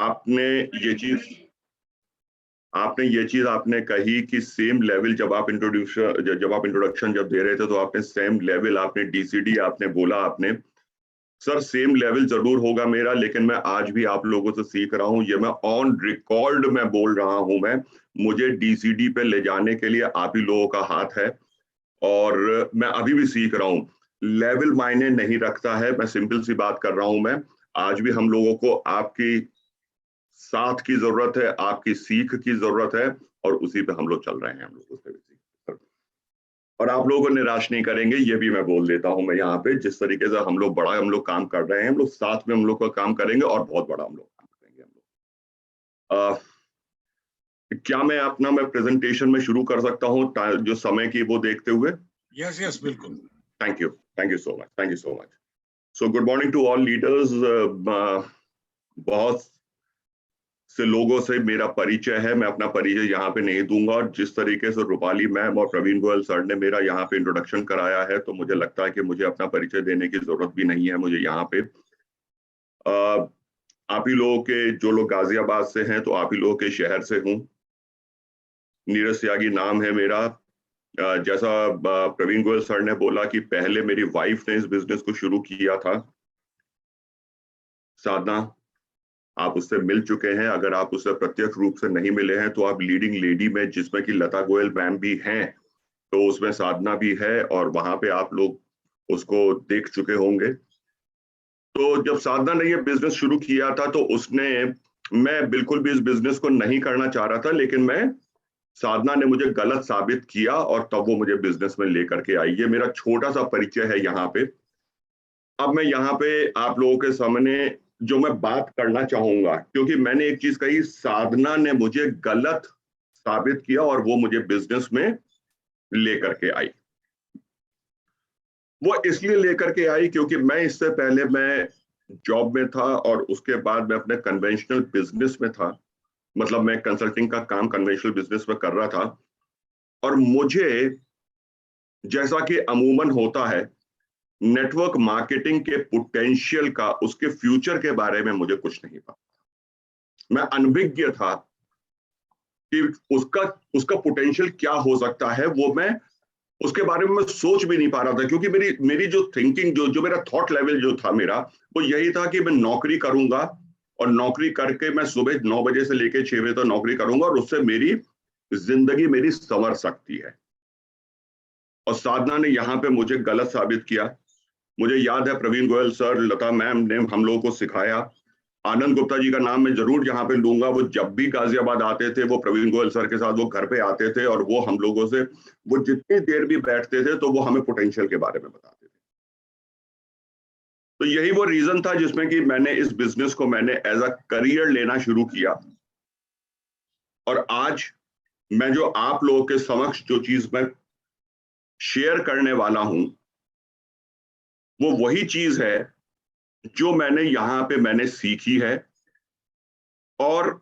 आपने ये चीज आपने कही कि सेम लेवल जब आप इंट्रोडक्शन जब दे रहे थे तो आपने सेम लेवल, आपने डीसीडी आपने बोला, आपने सर सेम लेवल जरूर होगा मेरा, लेकिन मैं आज भी आप लोगों से सीख रहा हूं, ये मैं ऑन रिकॉर्ड में बोल रहा हूं। मैं मुझे डीसीडी पे ले जाने के लिए आप ही लोगों का हाथ है और मैं अभी भी सीख रहा हूं। लेवल मायने नहीं रखता है, मैं सिंपल सी बात कर रहा हूं। मैं आज भी हम लोगों को आपकी साथ की जरूरत है, आपकी सीख की जरूरत है और उसी पे हम लोग चल रहे हैं। हम लोग उस पे भी सीख और आप लोगों को निराश नहीं करेंगे, ये भी मैं बोल देता हूं। मैं यहाँ पे जिस तरीके से हम लोग काम कर रहे हैं, हम लोग साथ में हम लोग का काम करेंगे और बहुत बड़ा हम लोग काम करेंगे। हम लोग क्या मैं प्रेजेंटेशन में शुरू कर सकता हूँ जो समय की वो देखते हुए? यस यस बिल्कुल। Thank you so much. So good morning to all leaders. बहुत से लोगों से मेरा परिचय है, मैं अपना परिचय यहाँ पे नहीं दूंगा। और जिस तरीके से रूपाली मैम और प्रवीण गोयल सर ने मेरा यहाँ पे इंट्रोडक्शन कराया है, तो मुझे लगता है कि मुझे अपना परिचय देने की जरूरत भी नहीं है। मुझे यहाँ पे आप ही लोगों के, जो लोग गाजियाबाद से हैं तो आप ही लोगों के शहर से हूँ। नीरज त्यागी नाम है मेरा। जैसा प्रवीण गोयल सर ने बोला कि पहले मेरी वाइफ ने इस बिजनेस को शुरू किया था, साधना, आप उससे मिल चुके हैं। अगर आप उससे प्रत्यक्ष रूप से नहीं मिले हैं तो आप लीडिंग लेडी में, जिसमें कि लता गोयल मैम भी हैं, तो उसमें साधना भी है और वहां पे आप लोग उसको देख चुके होंगे। तो जब साधना ने ये बिजनेस शुरू किया था तो मैं बिल्कुल भी इस बिजनेस को नहीं करना चाह रहा था, लेकिन साधना ने मुझे गलत साबित किया और तब वो मुझे बिजनेस में लेकर के आई। ये मेरा छोटा सा परिचय है यहाँ पे। अब मैं यहाँ पे आप लोगों के सामने जो मैं बात करना चाहूंगा, क्योंकि मैंने एक चीज कही, साधना ने मुझे गलत साबित किया और वो मुझे बिजनेस में लेकर के आई। वो इसलिए लेकर के आई क्योंकि मैं इससे पहले मैं जॉब में था और उसके बाद मैं अपने कन्वेंशनल बिजनेस में था। मतलब मैं कंसल्टिंग का काम कन्वेंशनल बिजनेस में कर रहा था और मुझे, जैसा कि अमूमन होता है, नेटवर्क मार्केटिंग के पोटेंशियल का, उसके फ्यूचर के बारे में मुझे कुछ नहीं पता। मैं अनभिज्ञ था कि उसका पोटेंशियल क्या हो सकता है। वो मैं उसके बारे में मैं सोच भी नहीं पा रहा था, क्योंकि मेरी जो थिंकिंग, जो मेरा थॉट लेवल जो था मेरा, वो यही था कि मैं नौकरी करूंगा और नौकरी करके मैं सुबह 9 बजे से लेकर 6 बजे तक नौकरी करूंगा और उससे मेरी जिंदगी मेरी संवर सकती है। और साधना ने यहाँ पे मुझे गलत साबित किया। मुझे याद है प्रवीण गोयल सर, लता मैम ने हम लोगों को सिखाया। आनंद गुप्ता जी का नाम मैं जरूर यहाँ पे लूंगा। वो जब भी गाजियाबाद आते थे, वो प्रवीण गोयल सर के साथ वो घर पे आते थे और वो हम लोगों से, वो जितनी देर भी बैठते थे तो वो हमें पोटेंशियल के बारे में बताते थे। तो यही वो रीजन था जिसमें कि मैंने इस बिजनेस को मैंने एज अ करियर लेना शुरू किया। और आज मैं जो आप लोगों के समक्ष जो चीज मैं शेयर करने वाला हूं, वो वही चीज है जो मैंने यहाँ पे मैंने सीखी है। और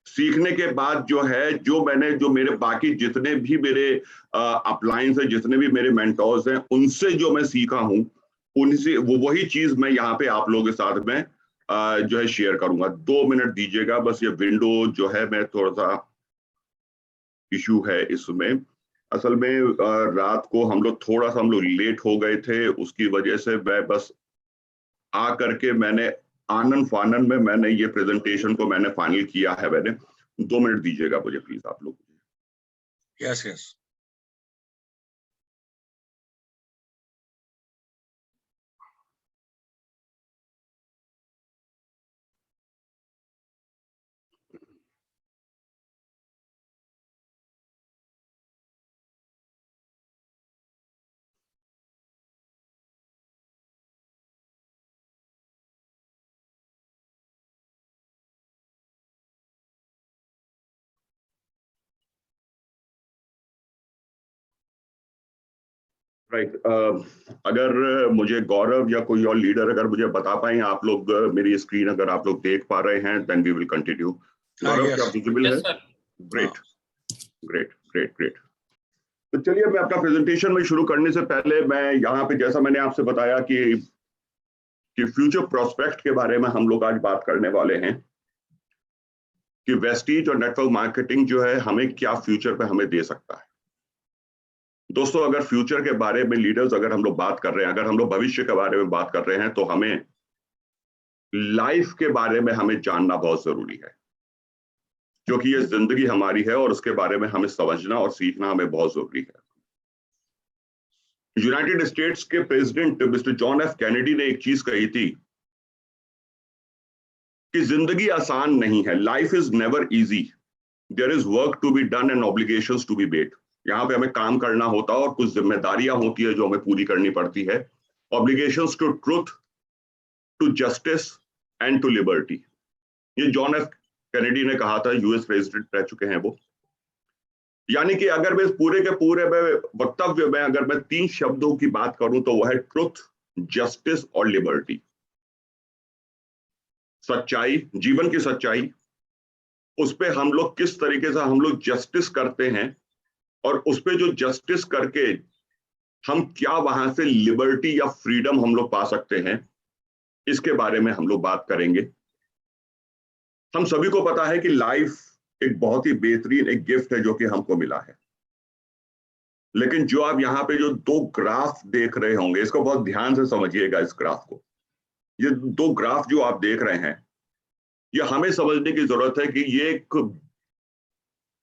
सीखने के बाद जो है, जो मेरे बाकी जितने भी मेरे अपलाइंस है, जितने भी मेरे मेंटोर्स हैं, उनसे जो मैं सीखा हूं, उनसे वही चीज मैं यहाँ पे आप लोगों के साथ में जो है शेयर करूंगा। 2 मिनट दीजिएगा बस। ये विंडो जो है, मैं थोड़ा सा इशू है इसमें। असल में रात को हम लोग लेट हो गए थे, उसकी वजह से मैं बस आ करके मैंने आनंद फानन में मैंने ये प्रेजेंटेशन को मैंने फाइनल किया है। मैंने 2 मिनट दीजिएगा मुझे प्लीज आप लोग। Yes yes. राइट। अगर मुझे गौरव या कोई और लीडर अगर मुझे बता पाए, आप लोग मेरी स्क्रीन अगर आप लोग देख पा रहे हैं, देन वी विल कंटिन्यू। गौरव, क्या विजिबल है? Great great great great. तो चलिए, मैं अपना प्रेजेंटेशन में शुरू करने से पहले मैं यहाँ पे, जैसा मैंने आपसे बताया कि फ्यूचर प्रोस्पेक्ट के बारे में हम लोग आज बात करने वाले हैं। कि वेस्टीज और नेटवर्क मार्केटिंग जो है हमें क्या फ्यूचर पे हमें दे सकता है। दोस्तों, अगर फ्यूचर के बारे में लीडर्स अगर हम लोग बात कर रहे हैं, अगर हम लोग भविष्य के बारे में बात कर रहे हैं, तो हमें लाइफ के बारे में हमें जानना बहुत जरूरी है, क्योंकि ये जिंदगी हमारी है और उसके बारे में हमें समझना और सीखना हमें बहुत जरूरी है। यूनाइटेड स्टेट्स के president mister John F Kennedy ने एक चीज कही थी कि जिंदगी आसान नहीं है, life is never easy, there is work to be done and obligations to be met. यहाँ पे हमें काम करना होता है और कुछ जिम्मेदारियां होती है जो हमें पूरी करनी पड़ती है। Obligations to truth, to justice and to liberty. ये जॉन एफ कैनेडी ने कहा था, यूएस प्रेसिडेंट रह चुके हैं वो। यानी कि अगर मैं पूरे के पूरे वक्तव्य में अगर मैं 3 शब्दों की बात करूं तो वह है ट्रुथ, जस्टिस और लिबर्टी। सच्चाई, जीवन की सच्चाई, उस पे हम लोग किस तरीके से हम लोग जस्टिस करते हैं और उस पे जो जस्टिस करके हम क्या वहां से लिबर्टी या फ्रीडम हम लोग पा सकते हैं, इसके बारे में हम लोग बात करेंगे। हम सभी को पता है कि लाइफ एक बहुत ही बेहतरीन एक गिफ्ट है जो कि हमको मिला है, लेकिन जो आप यहाँ पे जो 2 ग्राफ देख रहे होंगे, इसको बहुत ध्यान से समझिएगा। इस ग्राफ को, ये 2 ग्राफ जो आप देख रहे हैं, ये हमें समझने की जरूरत है कि ये एक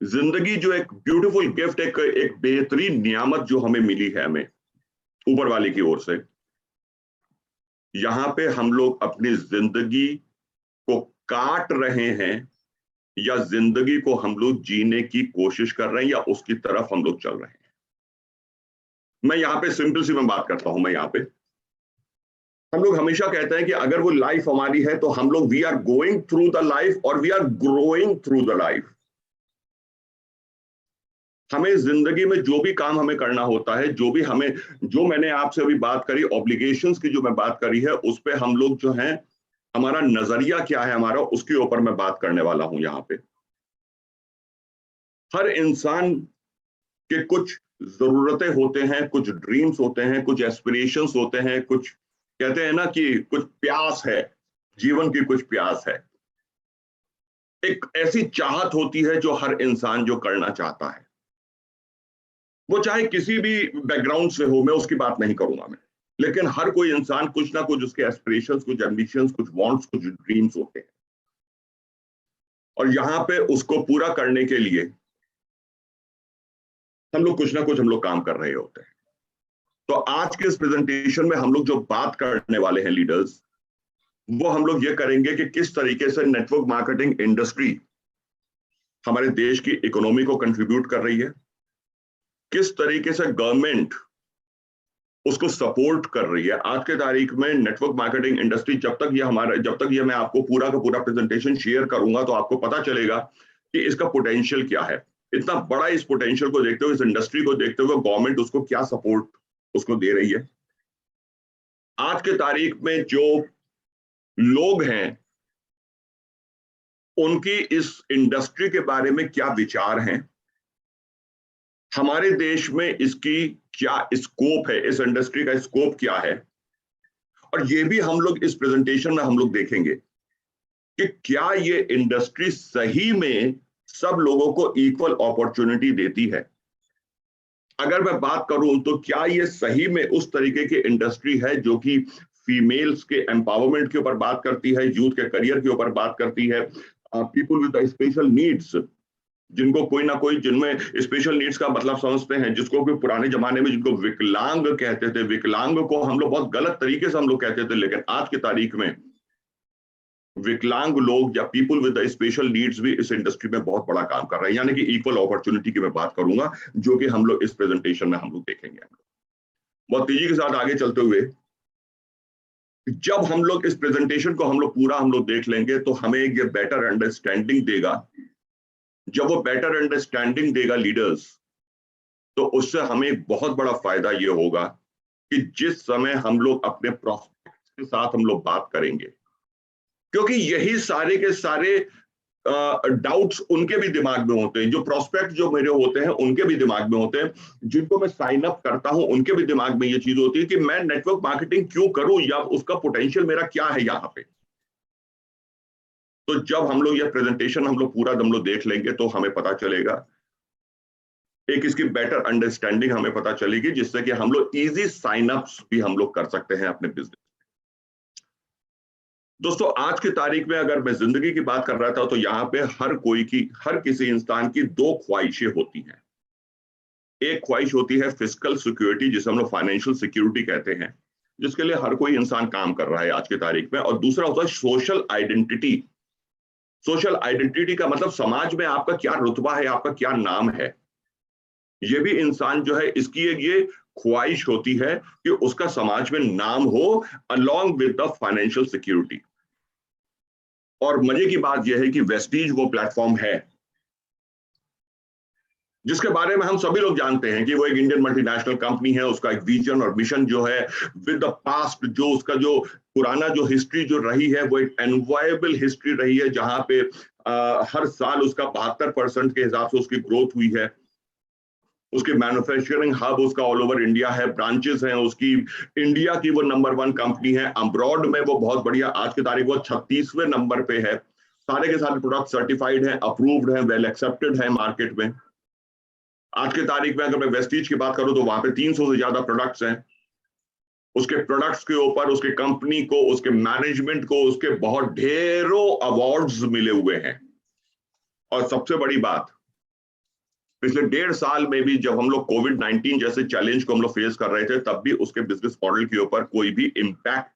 जिंदगी जो एक ब्यूटीफुल गिफ्ट, एक बेहतरीन नियामत जो हमें मिली है, हमें ऊपर वाले की ओर से। यहाँ पे हम लोग अपनी जिंदगी को काट रहे हैं या जिंदगी को हम लोग जीने की कोशिश कर रहे हैं या उसकी तरफ हम लोग चल रहे हैं। मैं यहाँ पे सिंपल सी मैं बात करता हूं। मैं यहाँ पे हम लोग हमेशा कहते हैं कि अगर वो लाइफ हमारी है तो हम लोग we are going through the life और we are growing through the life. हमें जिंदगी में जो भी काम हमें करना होता है, जो भी हमें, जो मैंने आपसे अभी बात करी ऑब्लिगेशंस की जो मैं बात करी है, उस पे हम लोग जो है, हमारा नजरिया क्या है हमारा, उसके ऊपर मैं बात करने वाला हूं। यहाँ पे हर इंसान के कुछ जरूरतें होते हैं, कुछ ड्रीम्स होते हैं, कुछ एस्पिरेशंस होते हैं, कुछ कहते हैं ना कि कुछ प्यास है, जीवन की कुछ प्यास है, एक ऐसी चाहत होती है जो हर इंसान जो करना चाहता है, वो चाहे किसी भी बैकग्राउंड से हो, मैं उसकी बात नहीं करूंगा मैं, लेकिन हर कोई इंसान कुछ ना कुछ उसके एस्पिरेशंस, कुछ एम्बिशंस, कुछ वांट्स, कुछ ड्रीम्स होते हैं, और यहाँ पे उसको पूरा करने के लिए हम लोग कुछ ना कुछ हम लोग काम कर रहे होते हैं। तो आज के इस प्रेजेंटेशन में हम लोग जो बात करने वाले हैं लीडर्स, वो हम लोग ये करेंगे कि किस तरीके से नेटवर्क मार्केटिंग इंडस्ट्री हमारे देश की इकोनॉमी को कंट्रीब्यूट कर रही है, किस तरीके से गवर्नमेंट उसको सपोर्ट कर रही है। आज के तारीख में नेटवर्क मार्केटिंग इंडस्ट्री, जब तक ये मैं आपको पूरा का पूरा प्रेजेंटेशन शेयर करूंगा तो आपको पता चलेगा कि इसका पोटेंशियल क्या है। इतना बड़ा इस पोटेंशियल को देखते हुए, इस इंडस्ट्री को देखते हुए गवर्नमेंट उसको क्या सपोर्ट उसको दे रही है। आज के तारीख में जो लोग हैं उनकी इस इंडस्ट्री के बारे में क्या विचार हैं, हमारे देश में इसकी क्या स्कोप है, इस इंडस्ट्री का स्कोप क्या है, और ये भी हम लोग इस प्रेजेंटेशन में हम लोग देखेंगे कि क्या ये इंडस्ट्री सही में सब लोगों को इक्वल अपॉर्चुनिटी देती है। अगर मैं बात करूं तो क्या ये सही में उस तरीके की इंडस्ट्री है जो कि फीमेल्स के एम्पावरमेंट के ऊपर बात करती है, यूथ के करियर के ऊपर बात करती है, पीपल विद स्पेशल नीड्स, जिनको कोई ना कोई, जिनमें स्पेशल नीड्स का मतलब समझते हैं, जिसको कि पुराने जमाने में जिनको विकलांग कहते थे, विकलांग को हम लोग बहुत गलत तरीके से हम लोग कहते थे, लेकिन आज की तारीख में विकलांग लोग या पीपल विद स्पेशल नीड्स भी इस इंडस्ट्री में बहुत बड़ा काम कर रहे हैं। यानी कि इक्वल अपॉर्चुनिटी की मैं बात करूंगा, जो कि हम लोग इस प्रेजेंटेशन में हम लोग देखेंगे। बहुत तेजी के साथ आगे चलते हुए, जब हम लोग इस प्रेजेंटेशन को हम लोग पूरा हम लोग देख लेंगे तो हमें ये बेटर अंडरस्टैंडिंग देगा। जब वो बेटर अंडरस्टैंडिंग देगा लीडर्स, तो उससे हमें बहुत बड़ा फायदा ये होगा कि जिस समय हम लोग अपने प्रोस्पेक्ट्स के साथ हम लोग बात करेंगे, क्योंकि यही सारे के सारे डाउट्स उनके भी दिमाग में होते हैं, जो प्रोस्पेक्ट जो मेरे होते हैं उनके भी दिमाग में होते हैं, जिनको मैं साइन अप करता हूं उनके भी दिमाग में ये चीज होती है कि मैं नेटवर्क मार्केटिंग क्यों करूं या उसका पोटेंशियल मेरा क्या है यहाँ पे। तो जब हम लोग यह प्रेजेंटेशन हम लोग पूरा हम लोग देख लेंगे तो हमें पता चलेगा, एक इसकी बेटर अंडरस्टैंडिंग हमें पता चलेगी, जिससे कि हम लोग इजी साइन अप्स भी हम लोग कर सकते हैं अपने बिजनेस। दोस्तों, आज की तारीख में अगर मैं जिंदगी की बात कर रहा था तो यहाँ पे हर किसी इंसान की दो ख्वाहिशें होती हैं। एक ख्वाहिश होती है फिजिकल सिक्योरिटी, जिसे हम लोग फाइनेंशियल सिक्योरिटी कहते हैं, जिसके लिए हर कोई इंसान काम कर रहा है आज की तारीख में। और दूसरा होता है सोशल आइडेंटिटी। सोशल आइडेंटिटी का मतलब समाज में आपका क्या रुतबा है, आपका क्या नाम है। ये भी इंसान जो है, इसकी एक ये ख्वाहिश होती है कि उसका समाज में नाम हो along with the financial security. और मजे की बात यह है कि वेस्टीज वो प्लेटफॉर्म है जिसके बारे में हम सभी लोग जानते हैं कि वो एक इंडियन मल्टीनेशनल कंपनी है। उसका एक विजन और मिशन जो है विद द पास्ट, जो उसका जो पुराना जो हिस्ट्री जो रही है, वो एक एनवायबल हिस्ट्री रही है, जहां पे हर साल उसका 72% के हिसाब से उसकी ग्रोथ हुई है। उसकी मैन्युफैक्चरिंग हब उसका ऑल ओवर इंडिया है, ब्रांचेस हैं उसकी। इंडिया की वो नंबर 1 कंपनी है। अब्रॉड में वो बहुत बढ़िया, आज की तारीख वो 36वें नंबर पे है। सारे के सारे प्रोडक्ट सर्टिफाइड हैं, अप्रूव्ड हैं, वेल एक्सेप्टेड है मार्केट में। आज की तारीख में अगर मैं वेस्टीज की बात करूं तो वहां पे 300 से ज्यादा प्रोडक्ट्स हैं। उसके प्रोडक्ट्स के ऊपर उसके कंपनी को, उसके मैनेजमेंट को, उसके बहुत ढेरों अवार्ड्स मिले हुए हैं। और सबसे बड़ी बात, पिछले 1.5 साल में भी जब हम लोग कोविड-19 जैसे चैलेंज को हम लोग फेस कर रहे थे, तब भी उसके बिजनेस मॉडल के ऊपर कोई भी इंपैक्ट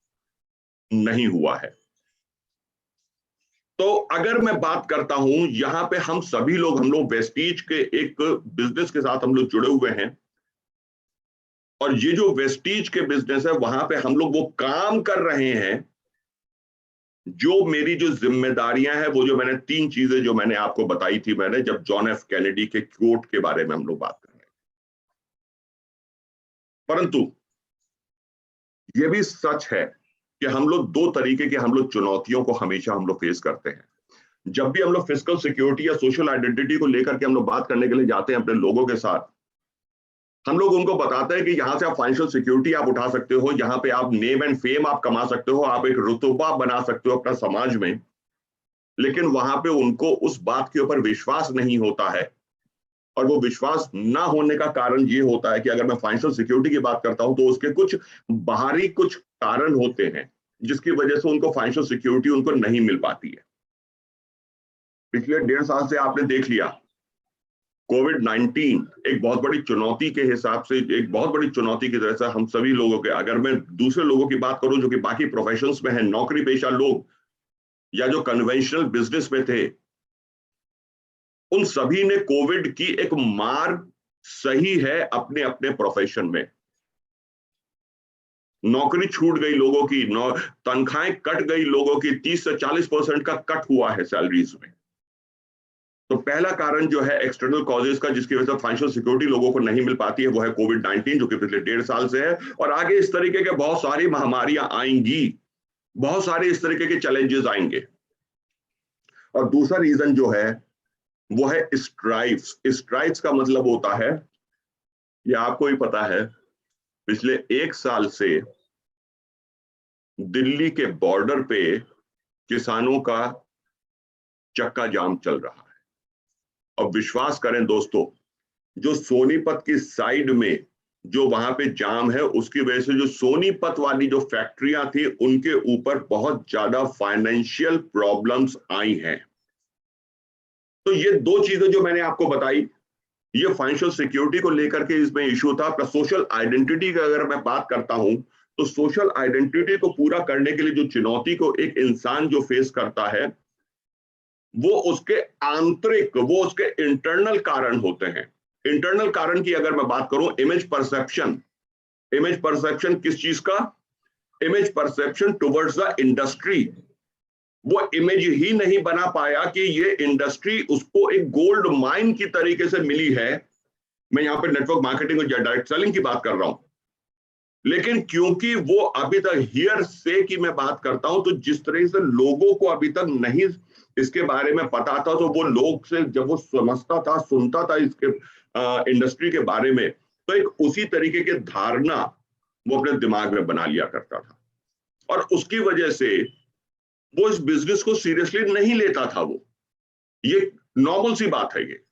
नहीं हुआ है। तो अगर मैं बात करता हूं, यहां पे हम सभी लोग, हम लोग वेस्टीज के एक बिजनेस के साथ हम लोग जुड़े हुए हैं। और ये जो वेस्टीज के बिजनेस है, वहां पे हम लोग वो काम कर रहे हैं जो मेरी जो जिम्मेदारियां हैं, वो जो मैंने 3 चीजें जो मैंने आपको बताई थी, मैंने जब जॉन एफ कैनेडी के कोट के बारे में हम लोग बात कर रहे हैं। परंतु ये भी सच है कि हम लोग 2 तरीके के हम लोग चुनौतियों को हमेशा हम लोग फेस करते हैं। जब भी हम लोग फिजिकल सिक्योरिटी या सोशल आइडेंटिटी को लेकर के हम लोग बात करने के लिए जाते हैं अपने लोगों के साथ, हम लोग उनको बताते हैं कि यहाँ से आप फाइनेंशियल सिक्योरिटी आप उठा सकते हो, यहाँ पे आप नेम एंड फेम आप कमा सकते हो, आप एक रुतबा बना सकते हो अपना समाज में। लेकिन वहां पे उनको उस बात के ऊपर विश्वास नहीं होता है। और वो विश्वास ना होने का कारण ये होता है कि अगर मैं फाइनेंशियल सिक्योरिटी की बात करता हूं तो उसके कुछ बाहरी कुछ कारण होते हैं, जिसकी वजह से उनको फाइनेंशियल सिक्योरिटी उनको नहीं मिल पाती है। पिछले 1.5 साल से आपने देख लिया, कोविड-19 एक बहुत बड़ी चुनौती के हिसाब से, एक बहुत बड़ी चुनौती की तरह से हम सभी लोगों के, अगर मैं दूसरे लोगों की बात करूं जो कि बाकी प्रोफेशंस में है, नौकरी पेशा लोग या जो कन्वेंशनल बिजनेस में थे, उन सभी ने कोविड की एक मार सही है अपने अपने प्रोफेशन में। नौकरी छूट गई लोगों की, तनख्वाहें कट गई लोगों की, 30 से 40% का कट हुआ है सैलरीज में। तो पहला कारण जो है एक्सटर्नल कॉजेज का, जिसकी वजह से फाइनेंशियल सिक्योरिटी लोगों को नहीं मिल पाती है, वो है कोविड-19, जो कि पिछले 1.5 साल से है। और आगे इस तरीके के बहुत सारी महामारियां आएंगी, बहुत सारे इस तरीके के चैलेंजेस आएंगे। और दूसरा रीजन जो है वो है स्ट्राइक्स। स्ट्राइक्स का मतलब होता है, ये आपको ही पता है, पिछले 1 साल से दिल्ली के बॉर्डर पे किसानों का चक्का जाम चल रहा है। और विश्वास करें दोस्तों, जो सोनीपत की साइड में जो वहां पे जाम है, उसकी वजह से जो सोनीपत वाली जो फैक्ट्रियां थी, उनके ऊपर बहुत ज्यादा फाइनेंशियल प्रॉब्लम्स आई हैं। तो ये 2 चीजें जो मैंने आपको बताई, ये फाइनेंशियल सिक्योरिटी को लेकर के इसमें इशू था। प्लस सोशल आइडेंटिटी की अगर मैं बात करता हूं, तो सोशल आइडेंटिटी को पूरा करने के लिए जो चुनौती को एक इंसान जो फेस करता है, वो उसके आंतरिक, वो उसके इंटरनल कारण होते हैं। इंटरनल कारण की अगर मैं बात करूं, इमेज परसेप्शन। इमेज परसेप्शन किस चीज का? Image perception towards the industry. वो इमेज ही नहीं बना पाया कि ये इंडस्ट्री उसको एक गोल्ड माइन की तरीके से मिली है। मैं यहाँ पे नेटवर्क मार्केटिंग और डायरेक्ट सेलिंग की बात कर रहा हूं। लेकिन क्योंकि वो अभी तक हियर से की मैं बात करता हूं, तो जिस तरह से लोगों को अभी तक नहीं इसके बारे में पता था, तो वो लोग से जब वो समझता था, सुनता था इसके इंडस्ट्री के बारे में, तो एक उसी तरीके की धारणा वो अपने दिमाग में बना लिया करता था। और उसकी वजह से वो इस बिजनेस को सीरियसली नहीं लेता था। वो ये नॉर्मल सी बात है ये।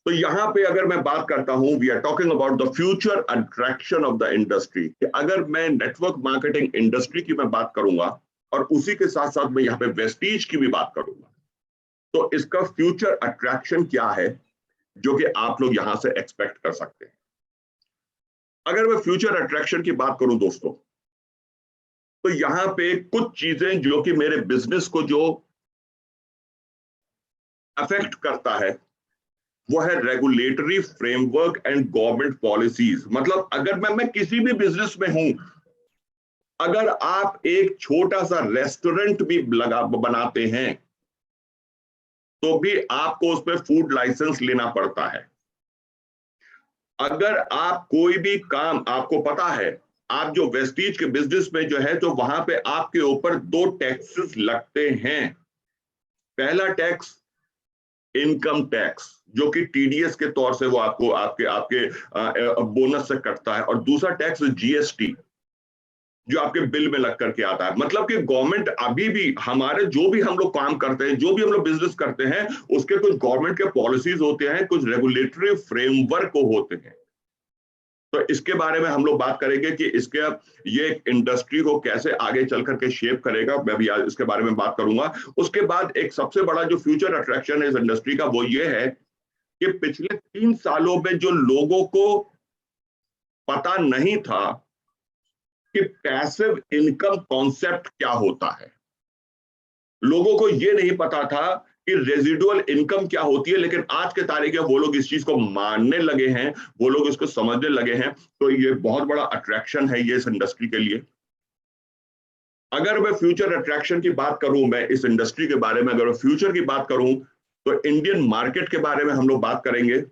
तो यहां पे अगर मैं बात करता हूं, we are talking about the future attraction of the industry. अगर मैं नेटवर्क मार्केटिंग इंडस्ट्री की मैं बात करूंगा और उसी के साथ साथ मैं यहाँ पे वेस्टीज की भी बात करूंगा, तो इसका फ्यूचर अट्रैक्शन क्या है जो कि आप लोग यहां से एक्सपेक्ट कर सकते हैं। अगर मैं फ्यूचर अट्रैक्शन की बात करूं दोस्तों, तो यहां पे कुछ चीजें जो कि मेरे बिजनेस को जो अफेक्ट करता है वो है regulatory framework and government policies. मतलब अगर मैं किसी भी बिजनेस में हूं, अगर आप एक छोटा सा रेस्टोरेंट भी बनाते हैं तो भी आपको उस पर फूड लाइसेंस लेना पड़ता है। अगर आप कोई भी काम, आपको पता है, आप जो वेस्टीज के बिजनेस में जो है तो वहां पे आपके ऊपर 2 टैक्सेस लगते हैं। पहला टैक्स इनकम टैक्स, जो कि टीडीएस के तौर से वो आपको आपके आपके बोनस से कटता है, और दूसरा टैक्स जीएसटी जो आपके बिल में लग करके आता है। मतलब कि गवर्नमेंट अभी भी हमारे जो भी हम लोग काम करते हैं, जो भी हम लोग बिजनेस करते हैं, उसके कुछ गवर्नमेंट के पॉलिसीज होते हैं, कुछ रेगुलेटरी फ्रेमवर्क होते हैं। तो इसके बारे में हम लोग बात करेंगे कि इसके ये इंडस्ट्री को कैसे आगे चल करके शेप करेगा, मैं भी आज इसके बारे में बात करूंगा। उसके बाद एक सबसे बड़ा जो फ्यूचर अट्रैक्शन है इस इंडस्ट्री का वो ये है कि पिछले 3 सालों में जो लोगों को पता नहीं था कि पैसिव इनकम कॉन्सेप्ट क्या होता है, लोगों को ये नहीं पता था कि रेजिडुअल इनकम क्या होती है, लेकिन आज के तारीख में वो लोग इस चीज को मानने लगे हैं, वो लोग इसको समझने लगे हैं। तो ये बहुत बड़ा अट्रैक्शन है ये इस इंडस्ट्री के लिए। अगर मैं फ्यूचर अट्रैक्शन की बात करूं, मैं इस इंडस्ट्री के बारे में अगर मैं फ्यूचर की बात करूं, तो इंडियन मार्केट के बारे में हम लोग बात करेंगे।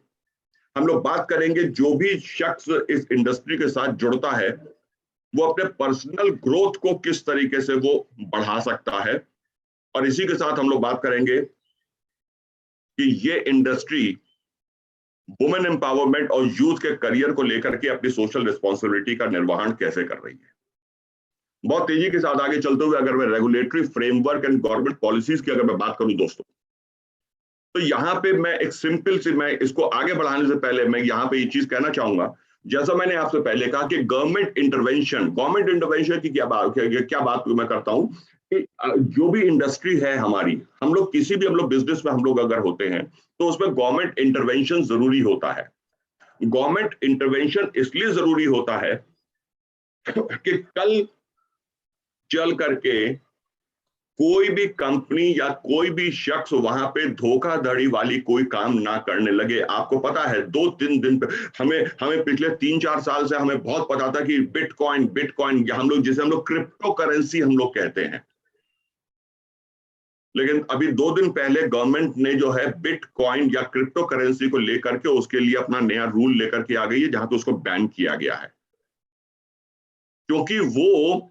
हम लोग बात करेंगे जो भी शख्स इस इंडस्ट्री के साथ जुड़ता है वो अपने पर्सनल ग्रोथ को किस तरीके से वो बढ़ा सकता है, और इसी के साथ हम लोग बात करेंगे कि ये इंडस्ट्री वुमेन एम्पावरमेंट और यूथ के करियर को लेकर के अपनी सोशल रिस्पॉन्सिबिलिटी का निर्वहन कैसे कर रही है। बहुत तेजी के साथ आगे चलते हुए अगर मैं regulatory framework and government policies की अगर मैं बात करूं दोस्तों, तो यहाँ पे मैं एक सिंपल सी, मैं इसको आगे बढ़ाने से पहले मैं यहाँ पे ये चीज कहना चाहूंगा, जैसा मैंने आपसे पहले कहा कि गवर्नमेंट इंटरवेंशन की क्या बात मैं करता हूं कि जो भी इंडस्ट्री है हमारी, हम लोग किसी भी हम लोग बिजनेस में हम लोग अगर होते हैं तो उसमें गवर्नमेंट इंटरवेंशन जरूरी होता है। गवर्नमेंट इंटरवेंशन इसलिए जरूरी होता है कि कल चल करके कोई भी कंपनी या कोई भी शख्स वहां पे धोखाधड़ी वाली कोई काम ना करने लगे। आपको पता है 2-3 दिन पे हमें हमें पिछले 3-4 साल से हमें बहुत पता था कि बिटकॉइन हम लोग जिसे हम लोग क्रिप्टो करेंसी हम लोग कहते हैं, लेकिन अभी 2 दिन पहले गवर्नमेंट ने जो है बिटकॉइन या क्रिप्टो करेंसी को लेकर के उसके लिए अपना नया रूल लेकर के आ गई है, जहां पे उसको बैन किया गया है, क्योंकि वो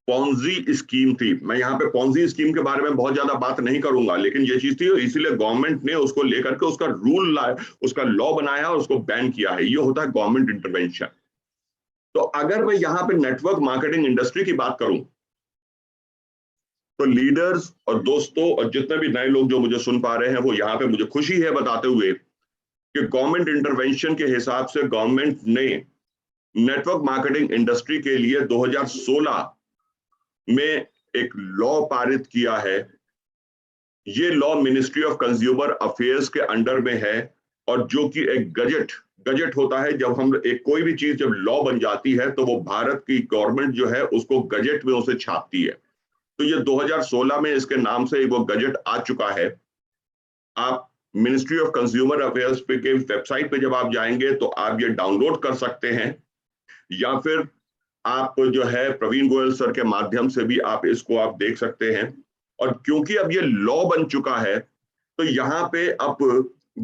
पॉन्जी स्कीम थी। मैं यहाँ पे पॉन्जी स्कीम के बारे में बहुत ज्यादा बात नहीं करूंगा, लेकिन ये चीज थी, इसीलिए गवर्नमेंट ने उसको लेकर के उसका रूल लाया, उसका लॉ बनाया और उसको बैन किया है। ये होता है गवर्नमेंट इंटरवेंशन। तो अगर मैं यहाँ पे नेटवर्क मार्केटिंग इंडस्ट्री की बात करूं, तो लीडर्स और दोस्तों और जितने भी नए लोग जो मुझे सुन पा रहे हैं, वो यहाँ पे मुझे खुशी है बताते हुए कि गवर्नमेंट इंटरवेंशन के हिसाब से गवर्नमेंट ने नेटवर्क मार्केटिंग इंडस्ट्री के लिए 2016 में एक लॉ पारित किया है। ये law ministry of consumer affairs के अंडर में है, और जो कि एक गजट होता है। जब हम एक कोई भी चीज जब लॉ बन जाती है तो वो भारत की गवर्नमेंट जो है उसको गजट में उसे छापती है। तो ये 2016 में इसके नाम से वो गजट आ चुका है। आप मिनिस्ट्री ऑफ कंज्यूमर अफेयर्स पे के वेबसाइट पे जब आप जाएंगे तो आप ये डाउनलोड कर सकते हैं, या फिर आप जो है प्रवीण गोयल सर के माध्यम से भी आप इसको आप देख सकते हैं। और क्योंकि अब ये लॉ बन चुका है तो यहाँ पे अब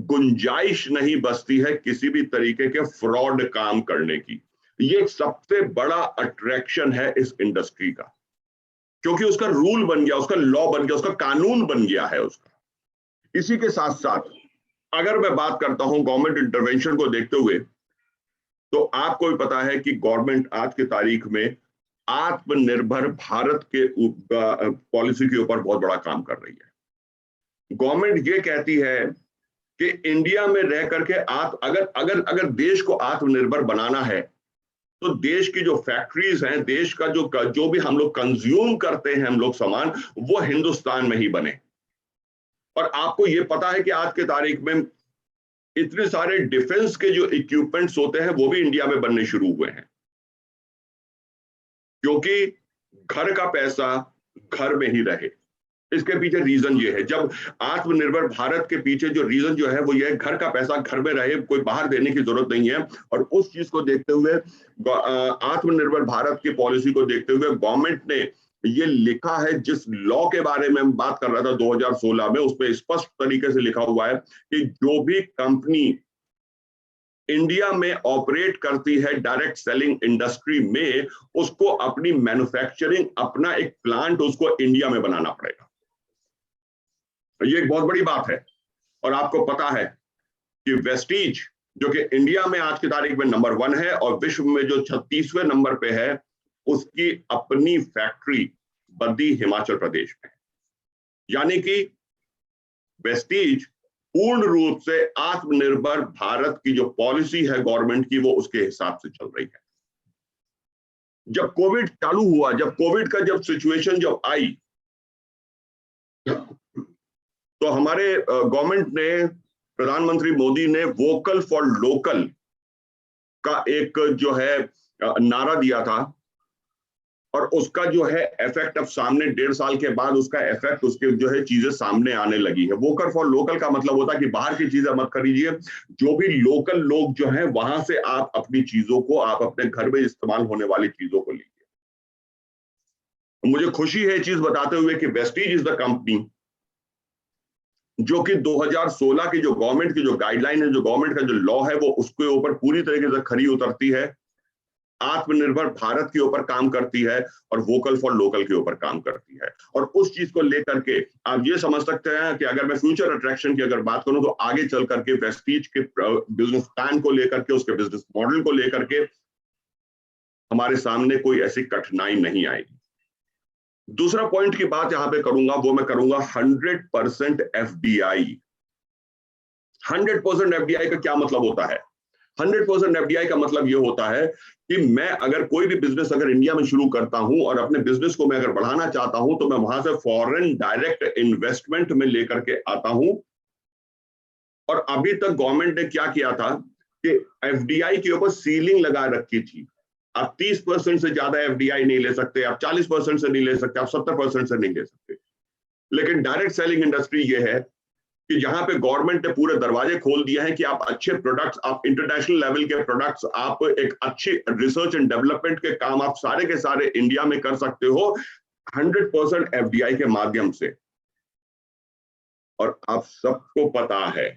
गुंजाइश नहीं बचती है किसी भी तरीके के फ्रॉड काम करने की। ये एक सबसे बड़ा अट्रैक्शन है इस इंडस्ट्री का, क्योंकि उसका रूल बन गया, उसका लॉ बन गया, उसका कानून बन गया है उसका। इसी के साथ साथ अगर मैं बात करता हूं गवर्नमेंट इंटरवेंशन को देखते हुए, तो आपको भी पता है कि गवर्नमेंट आज की तारीख में आत्मनिर्भर भारत के पॉलिसी के ऊपर बहुत बड़ा काम कर रही है। गवर्नमेंट ये कहती है कि इंडिया में रह करके अगर अगर अगर देश को आत्मनिर्भर बनाना है तो देश की जो फैक्ट्रीज हैं, देश का जो भी हम लोग कंज्यूम करते हैं हम लोग सामान, वो हिंदुस्तान में ही बने। और आपको ये पता है कि आज के तारीख में इतने सारे डिफेंस के जो इक्विपमेंट्स होते हैं वो भी इंडिया में बनने शुरू हुए हैं, क्योंकि घर का पैसा घर में ही रहे। इसके पीछे रीजन ये है, जब आत्मनिर्भर भारत के पीछे जो रीजन जो है वो ये है, घर का पैसा घर में रहे, कोई बाहर देने की जरूरत नहीं है। और उस चीज को देखते हुए, आत्मनिर्भर भारत की पॉलिसी को देखते हुए गवर्नमेंट ने ये लिखा है, जिस लॉ के बारे में मैं बात कर रहा था 2016 में, उस पर स्पष्ट तरीके से लिखा हुआ है कि जो भी कंपनी इंडिया में ऑपरेट करती है डायरेक्ट सेलिंग इंडस्ट्री में, उसको अपनी मैन्युफैक्चरिंग, अपना एक प्लांट उसको इंडिया में बनाना पड़ेगा। ये एक बहुत बड़ी बात है। और आपको पता है कि वेस्टीज, जो कि इंडिया में आज की तारीख में नंबर 1 है और विश्व में जो 36वें नंबर पे है, उसकी अपनी फैक्ट्री बद्दी हिमाचल प्रदेश में। यानी कि वेस्टीज पूर्ण रूप से आत्मनिर्भर भारत की जो पॉलिसी है गवर्नमेंट की, वो उसके हिसाब से चल रही है। जब कोविड चालू हुआ, जब कोविड का सिचुएशन जब आई, तो हमारे गवर्नमेंट ने, प्रधानमंत्री मोदी ने वोकल फॉर लोकल का एक जो है नारा दिया था, और उसका जो है इफेक्ट अब सामने 1.5 साल के बाद उसका इफेक्ट, उसके जो है चीजें सामने आने लगी है। वोकल फॉर लोकल का मतलब होता है कि बाहर की चीजें मत खरीदिए, जो भी लोकल लोग जो हैं वहां से आप अपनी चीजों को, आप अपने घर में इस्तेमाल होने वाली चीजों को लीजिए। मुझे खुशी है चीज बताते हुए कि वेस्टीज इज द कंपनी जो कि 2016 की जो गवर्नमेंट की जो गाइडलाइन है, जो गवर्नमेंट का जो लॉ है, वो उसके ऊपर पूरी तरीके से खरी उतरती है, आत्मनिर्भर भारत के ऊपर काम करती है और वोकल फॉर लोकल के ऊपर काम करती है। और उस चीज को लेकर के आप ये समझ सकते हैं कि अगर मैं फ्यूचर अट्रैक्शन की अगर बात करूं, तो आगे चल करके वेस्टीज के बिजनेस प्लान को लेकर के, उसके बिजनेस मॉडल को लेकर के हमारे सामने कोई ऐसी कठिनाई नहीं आएगी। दूसरा पॉइंट की बात यहां पे करूंगा, वो मैं करूंगा 100% एफडीआई। 100% एफडीआई का क्या मतलब होता है? 100% एफडीआई का मतलब ये होता है कि मैं अगर कोई भी बिजनेस अगर इंडिया में शुरू करता हूं और अपने बिजनेस को मैं अगर बढ़ाना चाहता हूं, तो मैं वहां से फॉरेन डायरेक्ट इन्वेस्टमेंट में लेकर के आता हूं। और अभी तक गवर्नमेंट ने क्या किया था कि एफडीआई के ऊपर सीलिंग लगा रखी थी। आप 30% से ज्यादा एफडीआई नहीं ले सकते, आप 40% से नहीं ले सकते, आप 70% से नहीं ले सकते। लेकिन डायरेक्ट सेलिंग इंडस्ट्री ये है कि जहां पे गवर्नमेंट ने पूरे दरवाजे खोल दिए हैं कि आप अच्छे प्रोडक्ट्स, आप इंटरनेशनल लेवल के प्रोडक्ट्स, आप एक अच्छी रिसर्च एंड डेवलपमेंट के काम आप सारे के सारे इंडिया में कर सकते हो 100% एफडीआई के माध्यम से। और आप सबको पता है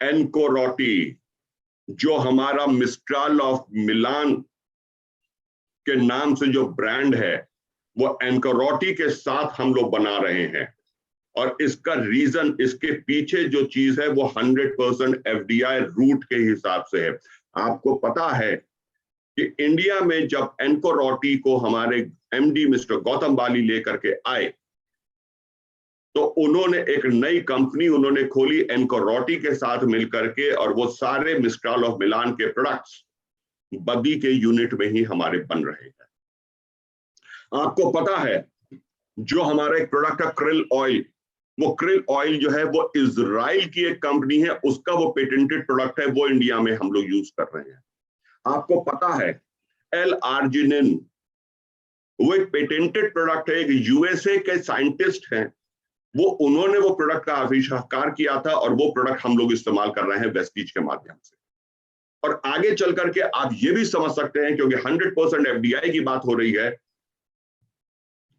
एनकोरोटी, जो हमारा मिस्ट्राल ऑफ मिलान के नाम से जो ब्रांड है, वो एनकोरोटी के साथ हम लोग बना रहे हैं। और इसका रीजन, इसके पीछे जो चीज है वो 100% एफडीआई रूट के हिसाब से है। आपको पता है कि इंडिया में जब एनकोरोटी को हमारे एमडी मिस्टर गौतम बाली लेकर के आए, तो उन्होंने एक नई कंपनी उन्होंने खोली एनकोरोटी के साथ मिलकर के, और वो सारे मिस्ट्राल ऑफ मिलान के प्रोडक्ट्स बद्दी के यूनिट में ही हमारे बन रहे हैं। आपको पता है जो हमारा एक प्रोडक्ट है क्रिल ऑयल, वो क्रिल ऑयल जो है वो इजराइल की एक कंपनी है, उसका वो पेटेंटेड प्रोडक्ट है, वो इंडिया में हम लोग यूज कर रहे हैं। आपको पता है एल-आर्जिनिन, वो एक पेटेंटेड प्रोडक्ट है, एक यूएसए के साइंटिस्ट हैं, वो उन्होंने वो प्रोडक्ट का आविष्कार किया था, और वो प्रोडक्ट हम लोग इस्तेमाल कर रहे हैं वेस्टीज के माध्यम से। और आगे चल करके आप ये भी समझ सकते हैं, क्योंकि 100% एफडीआई की बात हो रही है,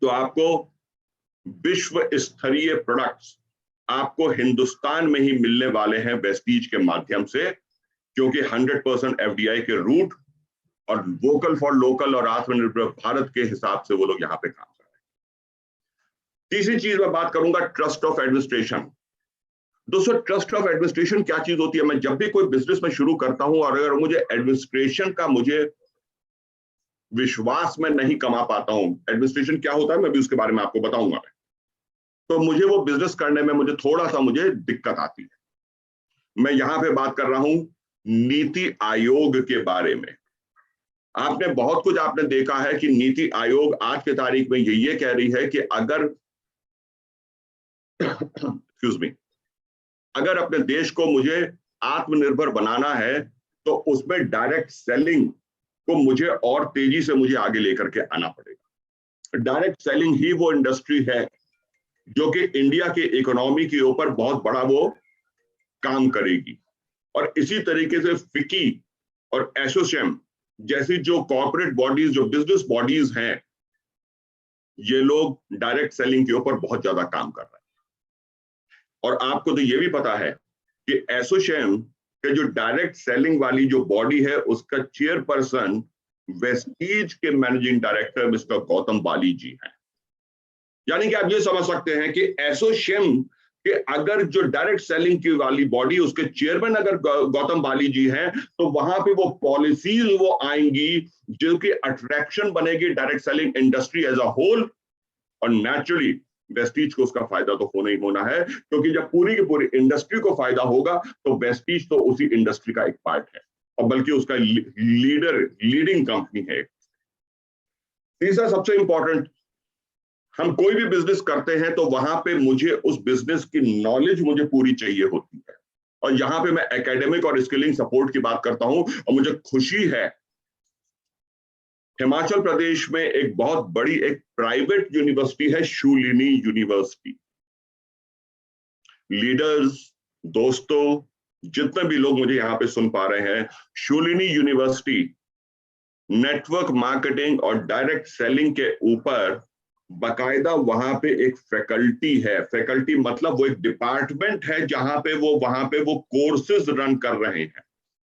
तो आपको विश्व स्तरीय प्रोडक्ट्स आपको हिंदुस्तान में ही मिलने वाले हैं वेस्टीज के माध्यम से, क्योंकि 100% एफडीआई के रूट और वोकल फॉर लोकल और आत्मनिर्भर भारत के हिसाब से वो लोग यहाँ पे काम कर रहे हैं। तीसरी चीज मैं बात करूंगा ट्रस्ट ऑफ एडमिनिस्ट्रेशन। दोस्तों, ट्रस्ट ऑफ एडमिनिस्ट्रेशन क्या चीज होती है? मैं जब भी कोई बिजनेस में शुरू करता हूं और अगर मुझे एडमिनिस्ट्रेशन का मुझे विश्वास में नहीं कमा पाता हूं, एडमिनिस्ट्रेशन क्या होता है मैं भी उसके बारे में आपको बताऊंगा, तो मुझे वो बिजनेस करने में थोड़ा सा मुझे दिक्कत आती है। मैं यहां पे बात कर रहा हूं नीति आयोग के बारे में। आपने बहुत कुछ आपने देखा है कि नीति आयोग आज के तारीख में ये कह रही है कि अगर एक्सक्यूज मी, अगर अपने देश को मुझे आत्मनिर्भर बनाना है तो उसमें डायरेक्ट सेलिंग को मुझे और तेजी से मुझे आगे लेकर के आना पड़ेगा। डायरेक्ट सेलिंग ही वो इंडस्ट्री है जो कि इंडिया के इकोनॉमी के ऊपर बहुत बड़ा वो काम करेगी। और इसी तरीके से फिकी और एसोचैम जैसी जो कॉर्पोरेट बॉडीज, जो बिजनेस बॉडीज हैं, ये लोग डायरेक्ट सेलिंग के ऊपर बहुत ज्यादा काम कर रहे हैं। और आपको तो ये भी पता है कि एसोचैम के जो डायरेक्ट सेलिंग वाली जो बॉडी है उसका चेयरपर्सन वेस्टीज के मैनेजिंग डायरेक्टर मिस्टर गौतम बाली जी हैं। यानी कि आप ये समझ सकते हैं कि एसोचैम कि अगर जो डायरेक्ट सेलिंग की वाली बॉडी उसके चेयरमैन अगर गौतम बाली जी हैं, तो वहां पे वो पॉलिसीज वो आएंगी जो कि अट्रैक्शन बनेगी direct selling industry as a whole. और नेचुरली वेस्टीज को उसका फायदा तो होना ही होना है, क्योंकि जब पूरी की पूरी इंडस्ट्री को फायदा होगा तो वेस्टीज तो उसी इंडस्ट्री का एक पार्ट है और बल्कि उसका लीडिंग कंपनी है। तीसरा सबसे इंपॉर्टेंट, हम कोई भी बिजनेस करते हैं तो वहां पे मुझे उस बिजनेस की नॉलेज मुझे पूरी चाहिए होती है। और यहां पे मैं एकेडमिक और स्किलिंग सपोर्ट की बात करता हूं। और मुझे खुशी है हिमाचल प्रदेश में एक बहुत बड़ी एक प्राइवेट यूनिवर्सिटी है, शूलिनी यूनिवर्सिटी। लीडर्स, दोस्तों, जितने भी लोग मुझे यहां पे सुन पा रहे हैं, शूलिनी यूनिवर्सिटी नेटवर्क मार्केटिंग और डायरेक्ट सेलिंग के ऊपर बाकायदा वहां पे एक फैकल्टी है। फैकल्टी मतलब वो एक डिपार्टमेंट है जहां पे वो कोर्सेज रन कर रहे हैं,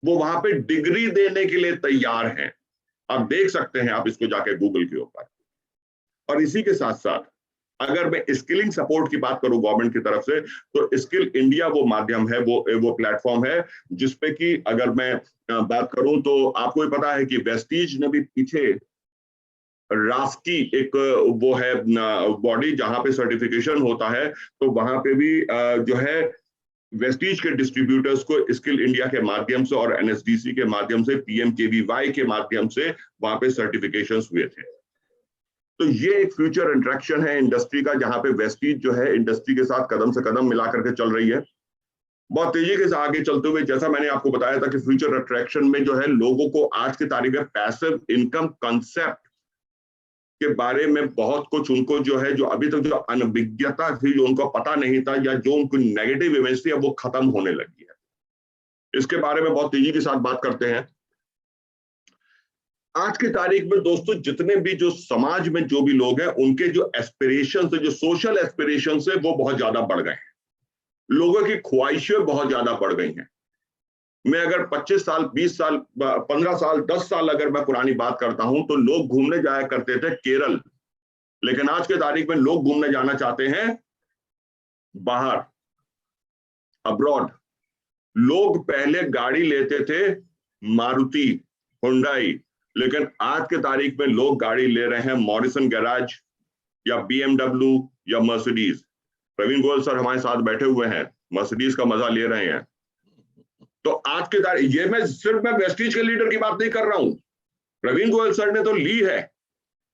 वो वहां पे डिग्री देने के लिए तैयार हैं। आप देख सकते हैं, आप इसको जाके गूगल के ऊपर। और इसी के साथ साथ अगर मैं स्किलिंग सपोर्ट की बात करूं गवर्नमेंट की तरफ से, तो स्किल इंडिया वो माध्यम है, वो प्लेटफॉर्म है जिसपे कि अगर मैं बात करूं तो आपको भी पता है कि वेस्टीज ने भी पीछे रास्की एक वो है बॉडी जहां पे सर्टिफिकेशन होता है, तो वहां पे भी जो है वेस्टीज के डिस्ट्रीब्यूटर्स को स्किल इंडिया के माध्यम से और एनएसडीसी के माध्यम से, पीएमकेवीवाई के माध्यम से वहां पे सर्टिफिकेशंस हुए थे। तो ये एक फ्यूचर इंटरेक्शन है इंडस्ट्री का, जहां पे वेस्टीज जो है इंडस्ट्री के साथ कदम से कदम मिला करके चल रही है बहुत तेजी के साथ आगे चलते हुए। जैसा मैंने आपको बताया था कि फ्यूचर अट्रैक्शन में जो है लोगों को आज की तारीख में पैसिव इनकम कंसेप्ट के बारे में बहुत कुछ उनको जो है, जो अभी तक जो अनभिज्ञता थी, जो उनको पता नहीं था या जो उनको नेगेटिव इमेज थी, अब वो खत्म होने लगी है। इसके बारे में बहुत तेजी के साथ बात करते हैं। आज की तारीख में दोस्तों जितने भी जो समाज में जो भी लोग हैं, उनके जो एस्पिरेशंस है, जो सोशल एस्पिरेशंस है, वो बहुत ज्यादा बढ़ गए हैं। लोगों की ख्वाहिशें बहुत ज्यादा बढ़ गई हैं। मैं अगर 25 साल, 20 साल, 15 साल, 10 साल अगर मैं पुरानी बात करता हूं तो लोग घूमने जाया करते थे केरल, लेकिन आज के तारीख में लोग घूमने जाना चाहते हैं बाहर, अब्रॉड। लोग पहले गाड़ी लेते थे मारुति, हुंडई, लेकिन आज के तारीख में लोग गाड़ी ले रहे हैं मॉरिसन गैराज या बीएमडब्ल्यू या मर्सिडीज। प्रवीण गोयल सर हमारे साथ बैठे हुए हैं, मर्सिडीज का मजा ले रहे हैं। तो आज के तारीख, ये मैं सिर्फ वेस्टीज के लीडर की बात नहीं कर रहा हूं, प्रवीण गोयल सर ने तो ली है,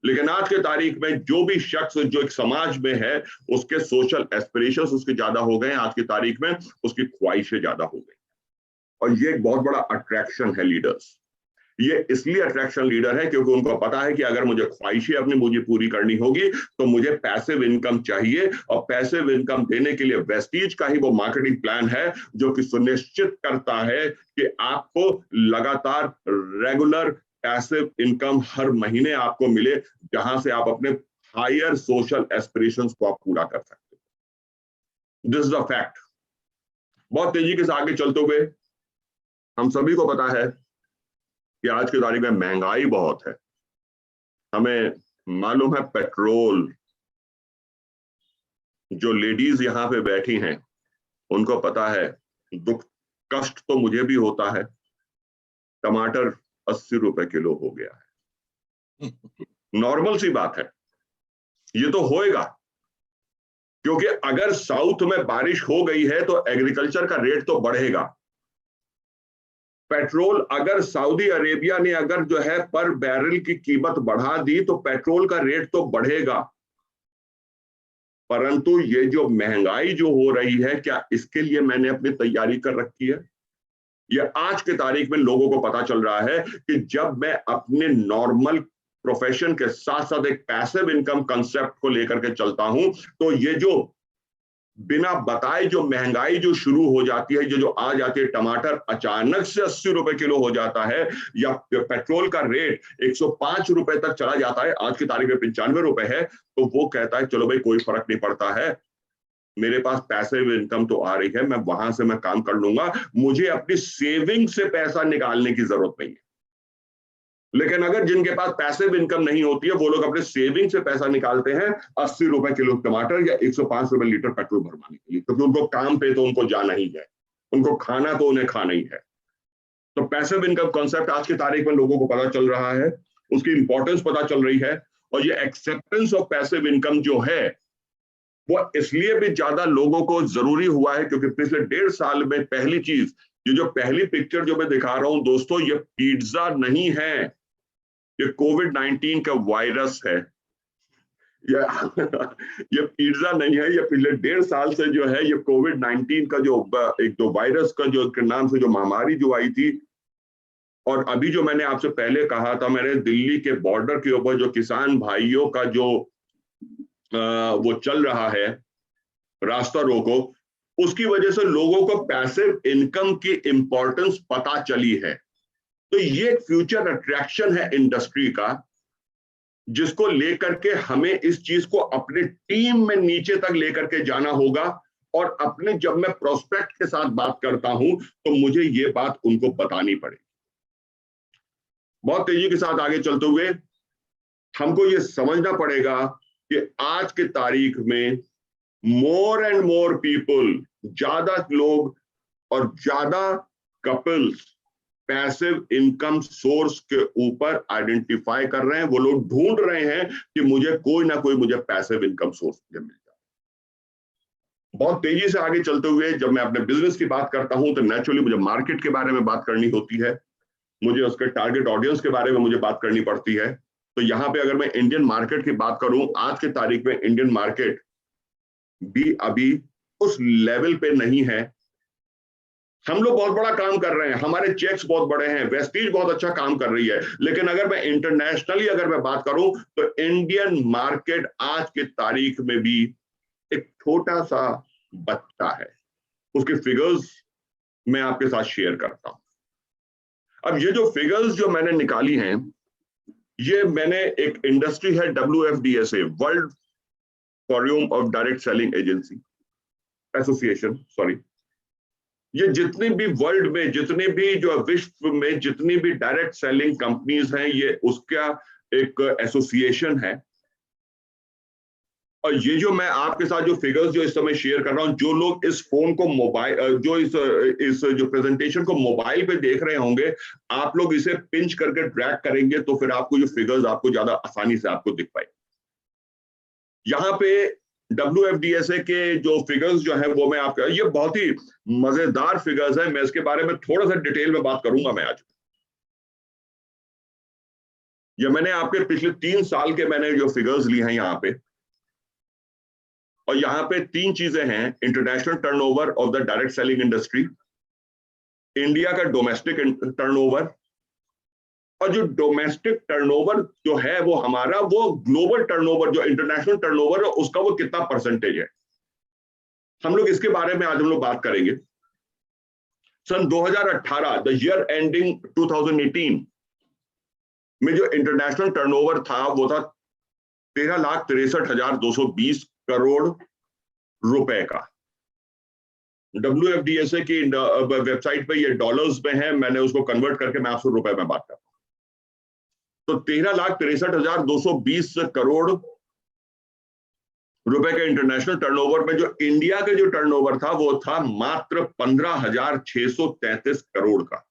लेकिन आज के तारीख में जो भी शख्स जो एक समाज में है, उसके सोशल एस्पिरेशंस उसके ज्यादा हो गए हैं। आज की तारीख में उसकी ख्वाहिशें ज्यादा हो गई, और ये एक बहुत बड़ा अट्रैक्शन है लीडर्स। ये इसलिए अट्रैक्शन लीडर है क्योंकि उनको पता है कि अगर मुझे ख्वाहिशें अपनी मुझे पूरी करनी होगी तो मुझे पैसिव इनकम चाहिए, और पैसिव इनकम देने के लिए वेस्टीज का ही वो मार्केटिंग प्लान है जो कि सुनिश्चित करता है कि आपको लगातार रेगुलर पैसिव इनकम हर महीने आपको मिले, जहां से आप अपने हायर सोशल एस्पिरेशंस को आप पूरा कर सकते हैं। This is a fact. बहुत तेजी के साथ आगे चलते हुए हम सभी को पता है कि आज की तारीख में महंगाई बहुत है। हमें मालूम है पेट्रोल, जो लेडीज यहां पे बैठी हैं उनको पता है, दुख कष्ट तो मुझे भी होता है। टमाटर 80 रुपए किलो हो गया है, नॉर्मल सी बात है, ये तो होएगा, क्योंकि अगर साउथ में बारिश हो गई है तो एग्रीकल्चर का रेट तो बढ़ेगा। पेट्रोल अगर सऊदी अरेबिया ने अगर जो है पर बैरल की कीमत बढ़ा दी तो पेट्रोल का रेट तो बढ़ेगा। परंतु ये जो महंगाई जो हो रही है, क्या इसके लिए मैंने अपनी तैयारी कर रखी है? ये आज की तारीख में लोगों को पता चल रहा है कि जब मैं अपने नॉर्मल प्रोफेशन के साथ साथ एक पैसिव इनकम कंसेप्ट को लेकर के चलता हूं, तो ये जो बिना बताए जो महंगाई जो शुरू हो जाती है, जो आ जाती है, टमाटर अचानक से 80 रुपए किलो हो जाता है, या पेट्रोल का रेट 105 रुपए तक चला जाता है, आज की तारीख में 95 रुपए है, तो वो कहता है चलो भाई कोई फर्क नहीं पड़ता है, मेरे पास पैसिव इनकम तो आ रही है, मैं वहां से मैं काम कर लूंगा, मुझे अपनी सेविंग से पैसा निकालने की जरूरत नहीं है। लेकिन अगर जिनके पास पैसिव इनकम नहीं होती है, वो लोग अपने सेविंग से पैसा निकालते हैं 80 रुपए किलो टमाटर या 105 रुपए लीटर पेट्रोल भरवाने के लिए, क्योंकि उनको काम पे तो उनको जाना ही है, उनको खाना तो उन्हें खाना ही है। तो पैसिव इनकम कॉन्सेप्ट आज की तारीख में लोगों को पता चल रहा है, उसकी इंपॉर्टेंस पता चल रही है, और ये एक्सेप्टेंस ऑफ पैसिव इनकम जो है वो इसलिए भी ज्यादा लोगों को जरूरी हुआ है क्योंकि पिछले 1.5 साल में पहली चीज, ये जो पहली पिक्चर जो मैं दिखा रहा हूं दोस्तों, ये पिज्जा नहीं है, ये कोविड-19 का वायरस है। ये पिज्जा नहीं है, ये पिछले 1.5 साल से जो है ये कोविड-19 का जो एक दो वायरस का जो के नाम से जो महामारी जो आई थी, और अभी जो मैंने आपसे पहले कहा था, मेरे दिल्ली के बॉर्डर के ऊपर जो किसान भाइयों का जो वो चल रहा है रास्ता रोको, उसकी वजह से लोगों को पैसिव इनकम की इंपॉर्टेंस पता चली है। तो ये एक फ्यूचर अट्रैक्शन है इंडस्ट्री का, जिसको लेकर के हमें इस चीज को अपने टीम में नीचे तक लेकर के जाना होगा, और अपने जब मैं प्रोस्पेक्ट के साथ बात करता हूं तो मुझे ये बात उनको बतानी पड़ेगी। बहुत तेजी के साथ आगे चलते हुए हमको ये समझना पड़ेगा कि आज की तारीख में मोर एंड मोर पीपल, ज्यादा लोग और ज्यादा कपल्स पैसिव इनकम सोर्स के ऊपर आइडेंटिफाई कर रहे हैं, वो लोग ढूंढ रहे हैं कि मुझे कोई ना कोई मुझे पैसिव इनकम सोर्स मिल जाए। बहुत तेजी से आगे चलते हुए जब मैं अपने बिजनेस की बात करता हूं तो नेचुरली मुझे मार्केट के बारे में बात करनी होती है, मुझे उसके टारगेट ऑडियंस के बारे में मुझे बात करनी पड़ती है। तो यहाँ पे अगर मैं इंडियन मार्केट की बात करूं, आज की तारीख में इंडियन मार्केट भी अभी उस लेवल पे नहीं है। हम लोग बहुत बड़ा काम कर रहे हैं, हमारे चेक्स बहुत बड़े हैं, वेस्टीज बहुत अच्छा काम कर रही है, लेकिन अगर मैं इंटरनेशनली अगर मैं बात करूं तो इंडियन मार्केट आज की तारीख में भी एक छोटा सा बच्चा है। उसके फिगर्स मैं आपके साथ शेयर करता हूं। अब ये जो फिगर्स जो मैंने निकाली हैं, ये मैंने एक इंडस्ट्री है WFDSA, world forum of direct selling agency association, sorry, ये जितने भी वर्ल्ड में जितने भी जो विश्व में जितनी भी डायरेक्ट सेलिंग कंपनीज हैं, ये उसका एक एसोसिएशन है। और ये जो मैं आपके साथ जो फिगर्स जो इस समय शेयर कर रहा हूं, जो लोग इस फोन को मोबाइल जो इस जो प्रेजेंटेशन को मोबाइल पे देख रहे होंगे, आप लोग इसे पिंच करके ड्रैग करेंगे तो फिर आपको जो फिगर्स आपको ज्यादा आसानी से आपको दिख पाए। यहाँ पे WFDSA के जो फिगर्स जो है वो मैं आपका, ये बहुत ही मजेदार फिगर्स है, मैं इसके बारे में थोड़ा सा डिटेल में बात करूंगा मैं आज। ये मैंने आपके पिछले 3 साल के मैंने जो फिगर्स लिए हैं यहाँ पे, और यहाँ पे 3 चीजें हैं: international turnover of the direct selling industry, India का डोमेस्टिक टर्नओवर, और जो डोमेस्टिक टर्नओवर जो है वो हमारा, वो ग्लोबल टर्नओवर जो इंटरनेशनल टर्नओवर है उसका वो कितना परसेंटेज है, हम लोग इसके बारे में आज हम लोग बात करेंगे। सन 2018, द ईयर एंडिंग 2018 में जो इंटरनेशनल टर्नओवर था वो था 13,63,220 करोड़ रुपए का। WFDSA की वेबसाइट पे ये डॉलर्स में है, मैंने उसको कन्वर्ट करके मैं आपसे रुपए में बात करता हूं। तो 13,63,220 करोड़ रुपए के इंटरनेशनल टर्नओवर में जो इंडिया के जो टर्नओवर था वो था मात्र 15,633 करोड़ का।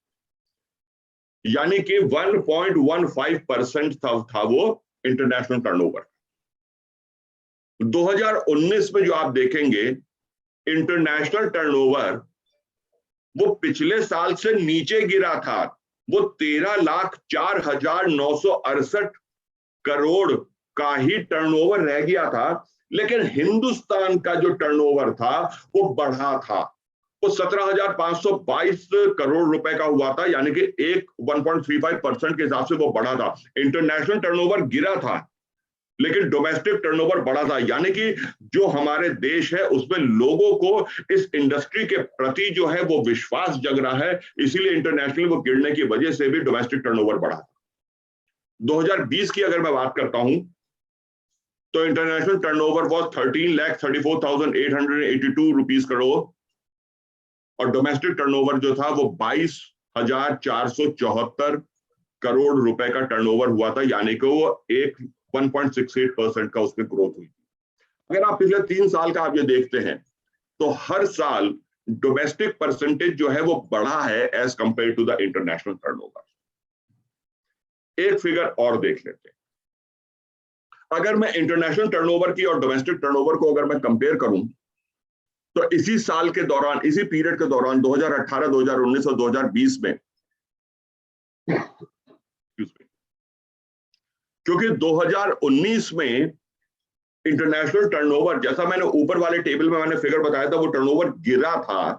यानी कि 1.15% था वो इंटरनेशनल टर्नओवर। 2019 में जो आप देखेंगे इंटरनेशनल टर्नओवर वो पिछले साल से नीचे गिरा था, वो 13,04,968 करोड़ का ही टर्नओवर रह गया था। लेकिन हिंदुस्तान का जो टर्नओवर था वो बढ़ा था, वो 17,522 करोड़ रुपए का हुआ था, यानी कि 1.35% के हिसाब से वो बढ़ा था। इंटरनेशनल टर्नओवर गिरा था लेकिन डोमेस्टिक टर्नओवर बढ़ा था, यानी कि जो हमारे देश है उसमें लोगों को इस इंडस्ट्री के प्रति जो है वो विश्वास जग रहा है, इसीलिए इंटरनेशनल वो गिरने की वजह से भी डोमेस्टिक टर्नओवर बढ़ा था। 2020 की अगर मैं बात करता हूं तो international turnover was 13,34,882 rupees crore और डोमेस्टिक टर्नओवर जो था वो 22,474 करोड़ रुपए का टर्नओवर हुआ था, यानी कि वो 1.68% का उसमें ग्रोथ हुई। अगर आप पिछले 3 साल का आप ये देखते हैं तो हर साल डोमेस्टिक परसेंटेज जो है वो बढ़ा है as compared to the international turnover. एक फिगर और देख लेते हैं। अगर मैं इंटरनेशनल टर्नओवर की और डोमेस्टिक टर्नओवर को अगर मैं कंपेयर करूं तो इसी साल के दौरान, इसी पीरियड के दौरान 2018, 2019 और 2020 में क्योंकि 2019 में इंटरनेशनल टर्नओवर, जैसा मैंने ऊपर वाले टेबल में मैंने फिगर बताया था, वो टर्नओवर गिरा था,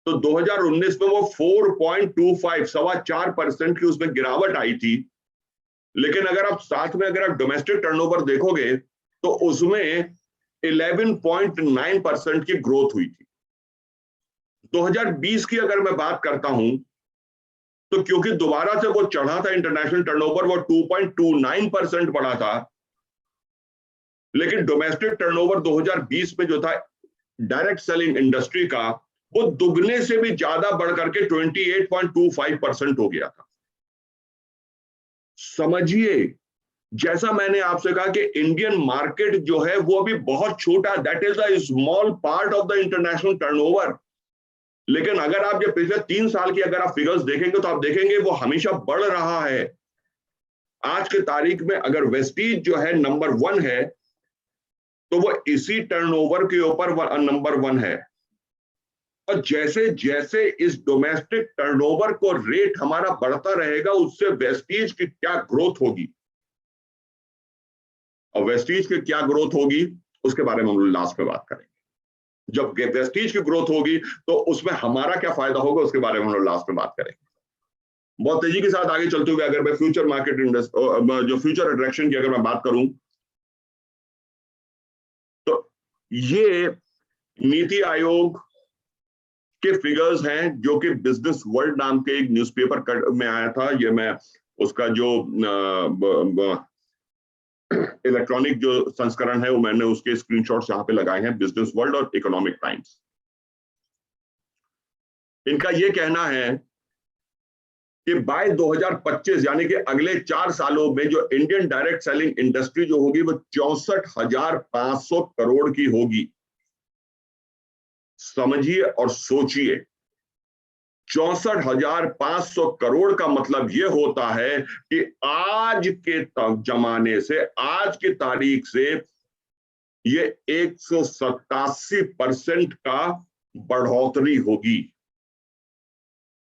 तो 2019 में वो 4.25 4% की उसमें गिरावट आई थी। लेकिन अगर आप साथ में अगर आप डोमेस्टिक टर्नओवर देखोगे तो उसमें 11.9% की ग्रोथ हुई थी। 2020 की अगर मैं बात करता हूं तो क्योंकि दोबारा से वो चढ़ा था इंटरनेशनल टर्नओवर, वो 2.29% बढ़ा था, लेकिन डोमेस्टिक टर्नओवर 2020 में जो था डायरेक्ट सेलिंग इंडस्ट्री का, वो दुगने से भी ज्यादा बढ़ करके 28.25% हो गया था। समझिए, जैसा मैंने आपसे कहा कि इंडियन मार्केट जो है वो अभी बहुत छोटा, that is a small part of the international turnover. लेकिन अगर आप ये पिछले 3 साल की अगर आप फिगर्स देखेंगे तो आप देखेंगे वो हमेशा बढ़ रहा है। आज के तारीख में अगर वेस्टीज जो है नंबर 1 है तो वो इसी टर्नओवर के ऊपर नंबर 1 है। और जैसे जैसे इस डोमेस्टिक टर्नओवर को रेट हमारा बढ़ता रहेगा उससे वेस्टीज की क्या ग्रोथ होगी, और वेस्टीज की क्या ग्रोथ होगी उसके बारे में हम लास्ट में बात करेंगे। जब वेस्टीज की ग्रोथ होगी तो उसमें हमारा क्या फायदा होगा उसके बारे में हम लास्ट में बात करेंगे। बहुत तेजी के साथ आगे चलते हुए अगर मैं फ्यूचर मार्केट जो फ्यूचर डायरेक्शन की अगर मैं बात करूं तो ये नीति आयोग के फिगर्स हैं जो कि बिजनेस वर्ल्ड नाम के एक न्यूज़पेपर में आया था। ये मैं उसका जो इलेक्ट्रॉनिक जो संस्करण है वो मैंने उसके स्क्रीनशॉट्स यहाँ पे लगाए हैं, बिजनेस वर्ल्ड और इकोनॉमिक टाइम्स। इनका ये कहना है कि बाय 2025 यानी कि अगले 4 सालों में जो इंडियन डायरेक्ट सेलिंग इंडस्ट्री जो होगी वो 64,500 करोड़ की होगी। समझिए और सोचिए, 64,500 करोड़ का मतलब यह होता है कि आज के जमाने से, आज की तारीख से ये 187% का बढ़ोतरी होगी।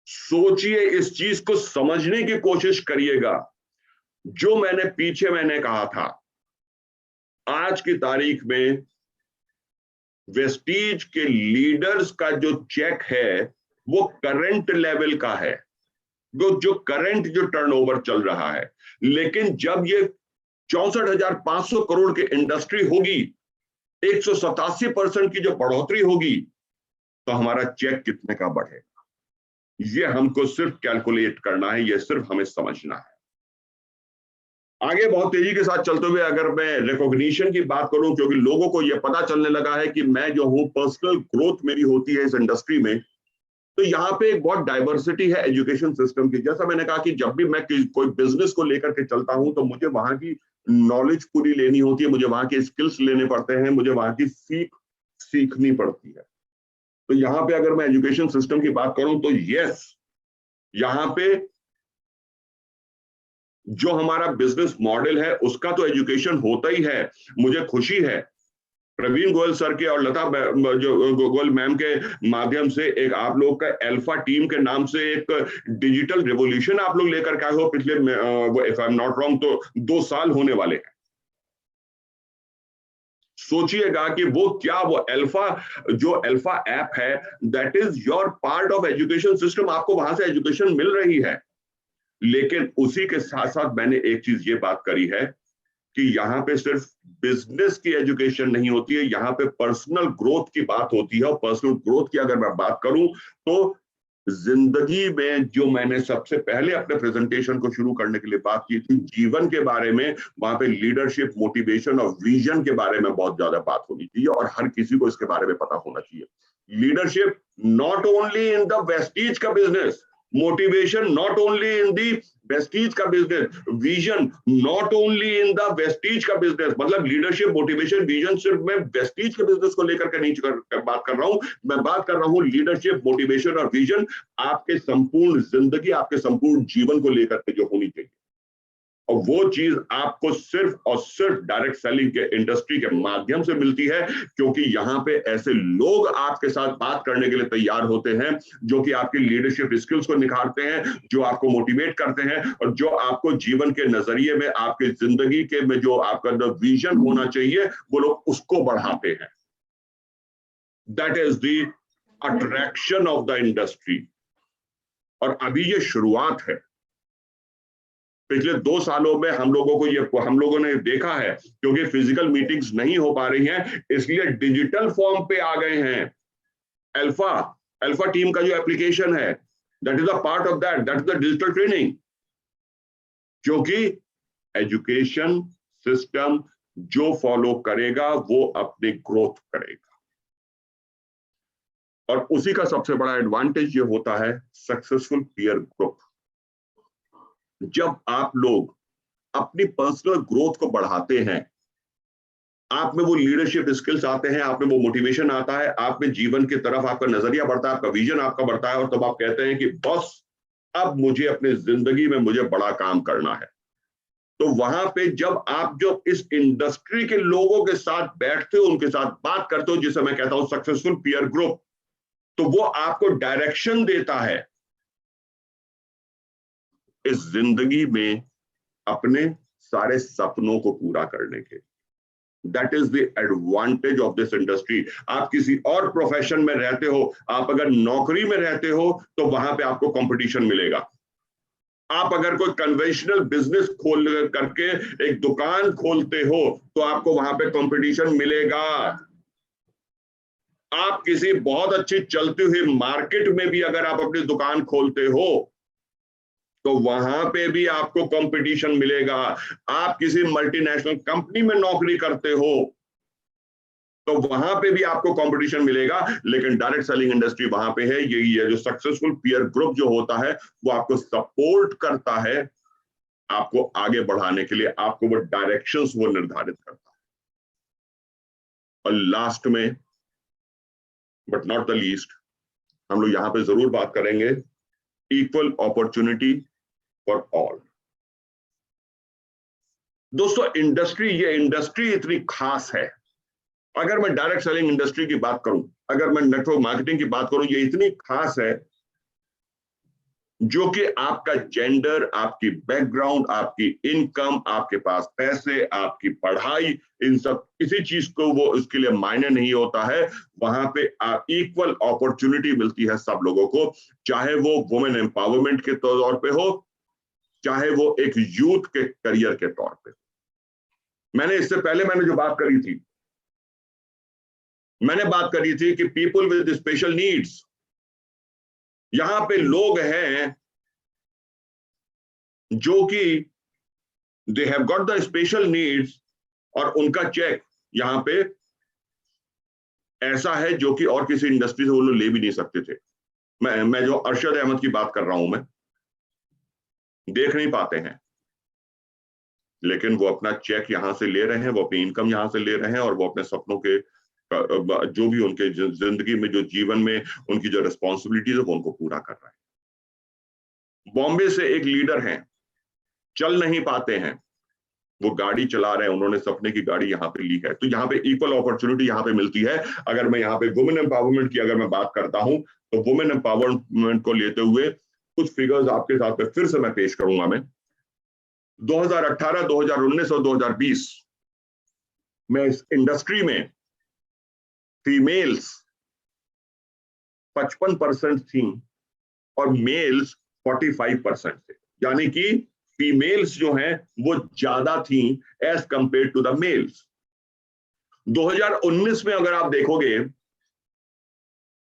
सोचिए, इस चीज को समझने की कोशिश करिएगा। जो मैंने कहा था, आज की तारीख में वेस्टीज के लीडर्स का जो चेक है वो करंट लेवल का है, जो करंट जो टर्नओवर चल रहा है। लेकिन जब ये 64,500 करोड़ की इंडस्ट्री होगी, 187% की जो बढ़ोतरी होगी, तो हमारा चेक कितने का बढ़ेगा, ये हमको सिर्फ कैलकुलेट करना है, ये सिर्फ हमें समझना है। आगे बहुत तेजी के साथ चलते हुए अगर मैं रिकॉग्निशन की बात करूं, क्योंकि लोगों को यह पता चलने लगा है कि मैं जो हूं पर्सनल ग्रोथ मेरी होती है इस इंडस्ट्री में, तो यहाँ पे एक बहुत डाइवर्सिटी है एजुकेशन सिस्टम की। जैसा मैंने कहा कि जब भी मैं कोई बिजनेस को लेकर के चलता हूं तो मुझे वहां की नॉलेज पूरी लेनी होती है, मुझे वहां के स्किल्स लेने पड़ते हैं, मुझे वहां की सीखनी पड़ती है। तो यहाँ पे अगर मैं एजुकेशन सिस्टम की बात करूं तो यस, यहाँ पे जो हमारा बिजनेस मॉडल है उसका तो एजुकेशन होता ही है। मुझे खुशी है प्रवीण गोयल सर के और लता जो गोयल मैम के माध्यम से एक आप लोग का अल्फा टीम के नाम से एक डिजिटल रिवॉल्यूशन आप लोग लेकर के आए हो पिछले if I am not wrong तो 2 साल होने वाले हैं। सोचिएगा कि वो क्या वो जो अल्फा ऐप है that is your part of education system, आपको वहां से एजुकेशन मिल रही है। लेकिन उसी के साथ साथ मैंने एक चीज ये बात करी है कि यहाँ पे सिर्फ बिजनेस की एजुकेशन नहीं होती है, यहाँ पे पर्सनल ग्रोथ की बात होती है। और पर्सनल ग्रोथ की अगर मैं बात करूं तो जिंदगी में जो मैंने सबसे पहले अपने प्रेजेंटेशन को शुरू करने के लिए बात की थी जीवन के बारे में, वहां पे लीडरशिप, मोटिवेशन और विजन के बारे में बहुत ज्यादा बात होनी चाहिए और हर किसी को इसके बारे में पता होना चाहिए। Leadership not only in the Vestige का business, motivation not only in the Vestige का business, vision not only in the Vestige का बिजनेस। मतलब लीडरशिप, मोटिवेशन, विजन सिर्फ मैं वेस्टीज के बिजनेस को लेकर के नहीं बात कर रहा हूं, मैं बात कर रहा हूं लीडरशिप, मोटिवेशन और विजन आपके संपूर्ण जिंदगी, आपके संपूर्ण जीवन को लेकर के जो होनी चाहिए। और वो चीज आपको सिर्फ और सिर्फ डायरेक्ट सेलिंग के इंडस्ट्री के माध्यम से मिलती है, क्योंकि यहाँ पे ऐसे लोग आपके साथ बात करने के लिए तैयार होते हैं जो कि आपकी लीडरशिप स्किल्स को निखारते हैं, जो आपको मोटिवेट करते हैं और जो आपको जीवन के नजरिए में, आपके जिंदगी के में जो आपका विजन होना चाहिए वो लोग उसको बढ़ाते हैं। That is the attraction of the industry. और अभी ये शुरुआत है। पिछले 2 सालों में हम लोगों ने देखा है, क्योंकि फिजिकल मीटिंग्स नहीं हो पा रही हैं, इसलिए डिजिटल फॉर्म पे आ गए हैं। अल्फा टीम का जो एप्लीकेशन है that is a part of that is the digital training, क्योंकि एजुकेशन सिस्टम जो फॉलो करेगा वो अपनी ग्रोथ करेगा। और उसी का सबसे बड़ा एडवांटेज ये होता है सक्सेसफुल पीयर ग्रुप। जब आप लोग अपनी पर्सनल ग्रोथ को बढ़ाते हैं, आप में वो लीडरशिप स्किल्स आते हैं, आप में वो मोटिवेशन आता है, आप में जीवन की तरफ आपका नजरिया बढ़ता है, आपका विजन आपका बढ़ता है, और तब आप कहते हैं कि बस अब मुझे अपनी जिंदगी में मुझे बड़ा काम करना है। तो वहां पे जब आप जो इस इंडस्ट्री के लोगों के साथ बैठते हो, उनके साथ बात करते हो, जिसे मैं कहता हूं सक्सेसफुल पीयर ग्रुप, तो वो आपको डायरेक्शन देता है इस जिंदगी में अपने सारे सपनों को पूरा करने के। That is the advantage of this industry. आप किसी और प्रोफेशन में रहते हो, आप अगर नौकरी में रहते हो तो वहां पे आपको कंपटीशन मिलेगा। आप अगर कोई कन्वेंशनल बिजनेस खोल करके एक दुकान खोलते हो तो आपको वहां पे कंपटीशन मिलेगा। आप किसी बहुत अच्छी चलती हुई मार्केट में भी अगर आप अपनी दुकान खोलते हो तो वहां पे भी आपको कंपटीशन मिलेगा। आप किसी मल्टीनेशनल कंपनी में नौकरी करते हो तो वहां पे भी आपको कंपटीशन मिलेगा। लेकिन डायरेक्ट सेलिंग इंडस्ट्री वहां पे है, यही है जो सक्सेसफुल पीयर ग्रुप जो होता है वो आपको सपोर्ट करता है, आपको आगे बढ़ाने के लिए, आपको वो डायरेक्शंस वो निर्धारित करता है। और लास्ट में बट नॉट द लीस्ट, हम लोग यहां पे जरूर बात करेंगे इक्वल अपॉर्चुनिटी फॉर ऑल। दोस्तों ये इंडस्ट्री इतनी खास है। अगर मैं डायरेक्ट सेलिंग इंडस्ट्री की बात करूं, अगर मैं नेटवर्क मार्केटिंग की बात करूं, ये इतनी खास है जो कि आपका जेंडर, आपकी बैकग्राउंड, आपकी इनकम, आपके पास पैसे, आपकी पढ़ाई, इन सब किसी चीज को वो इसके लिए मायने नहीं होता है। वहां पे इक्वल अपॉर्चुनिटी मिलती है सब लोगों को, चाहे वो वुमेन एम्पावरमेंट के तौर पे हो, चाहे वो एक यूथ के करियर के तौर पे। इससे पहले मैंने जो बात करी थी, मैंने बात करी थी कि पीपल विद स्पेशल नीड्स, यहां पे लोग हैं जो कि they have got the special needs और उनका चेक यहां पे ऐसा है जो कि और किसी इंडस्ट्री से वो लोग ले भी नहीं सकते थे। मैं जो अरशद अहमद की बात कर रहा हूं, मैं देख नहीं पाते हैं, लेकिन वो अपना चेक यहां से ले रहे हैं, वो अपनी इनकम यहां से ले रहे हैं और वो अपने सपनों के जो भी उनके जिंदगी में, जो जीवन में उनकी जो रिस्पॉन्सिबिलिटीज है वो उनको पूरा कर रहे हैं। बॉम्बे से एक लीडर हैं चल नहीं पाते हैं, वो गाड़ी चला रहे हैं, उन्होंने सपने की गाड़ी यहाँ पे ली है। तो यहाँ पे इक्वल अपॉर्चुनिटी यहाँ पे मिलती है। अगर मैं यहाँ पे वुमेन एम्पावरमेंट की अगर मैं बात करता हूं, तो वुमेन एम्पावरमेंट को लेते हुए कुछ फिगर्स आपके साथ में फिर से मैं पेश करूंगा। मैं 2018, 2019 और 2020 में इस इंडस्ट्री में फीमेल्स 55% थी और मेल्स 45% थे, यानी कि फीमेल्स जो हैं वो ज्यादा थी as compared to the males. 2019 में अगर आप देखोगे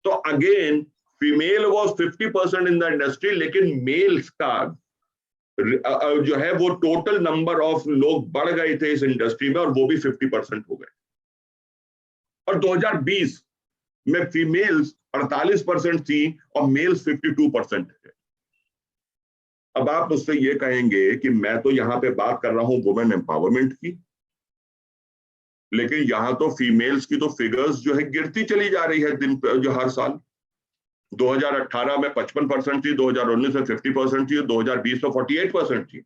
तो again female was 50% in the industry, लेकिन मेल्स का जो है वो टोटल नंबर ऑफ लोग बढ़ गए थे इस इंडस्ट्री में, और वो भी 50% हो गए। और 2020 में फीमेल्स 48% थी और मेल्स 52% थे। अब आप मुझसे ये कहेंगे कि मैं तो यहां पे बात कर रहा हूं वुमेन एम्पावरमेंट की, लेकिन यहां तो फीमेल्स की तो फिगर्स जो है गिरती चली जा रही है दिन जो हर साल। 2018 में 55% थी, 2019 में 50% थी, 2020 में 48% थी।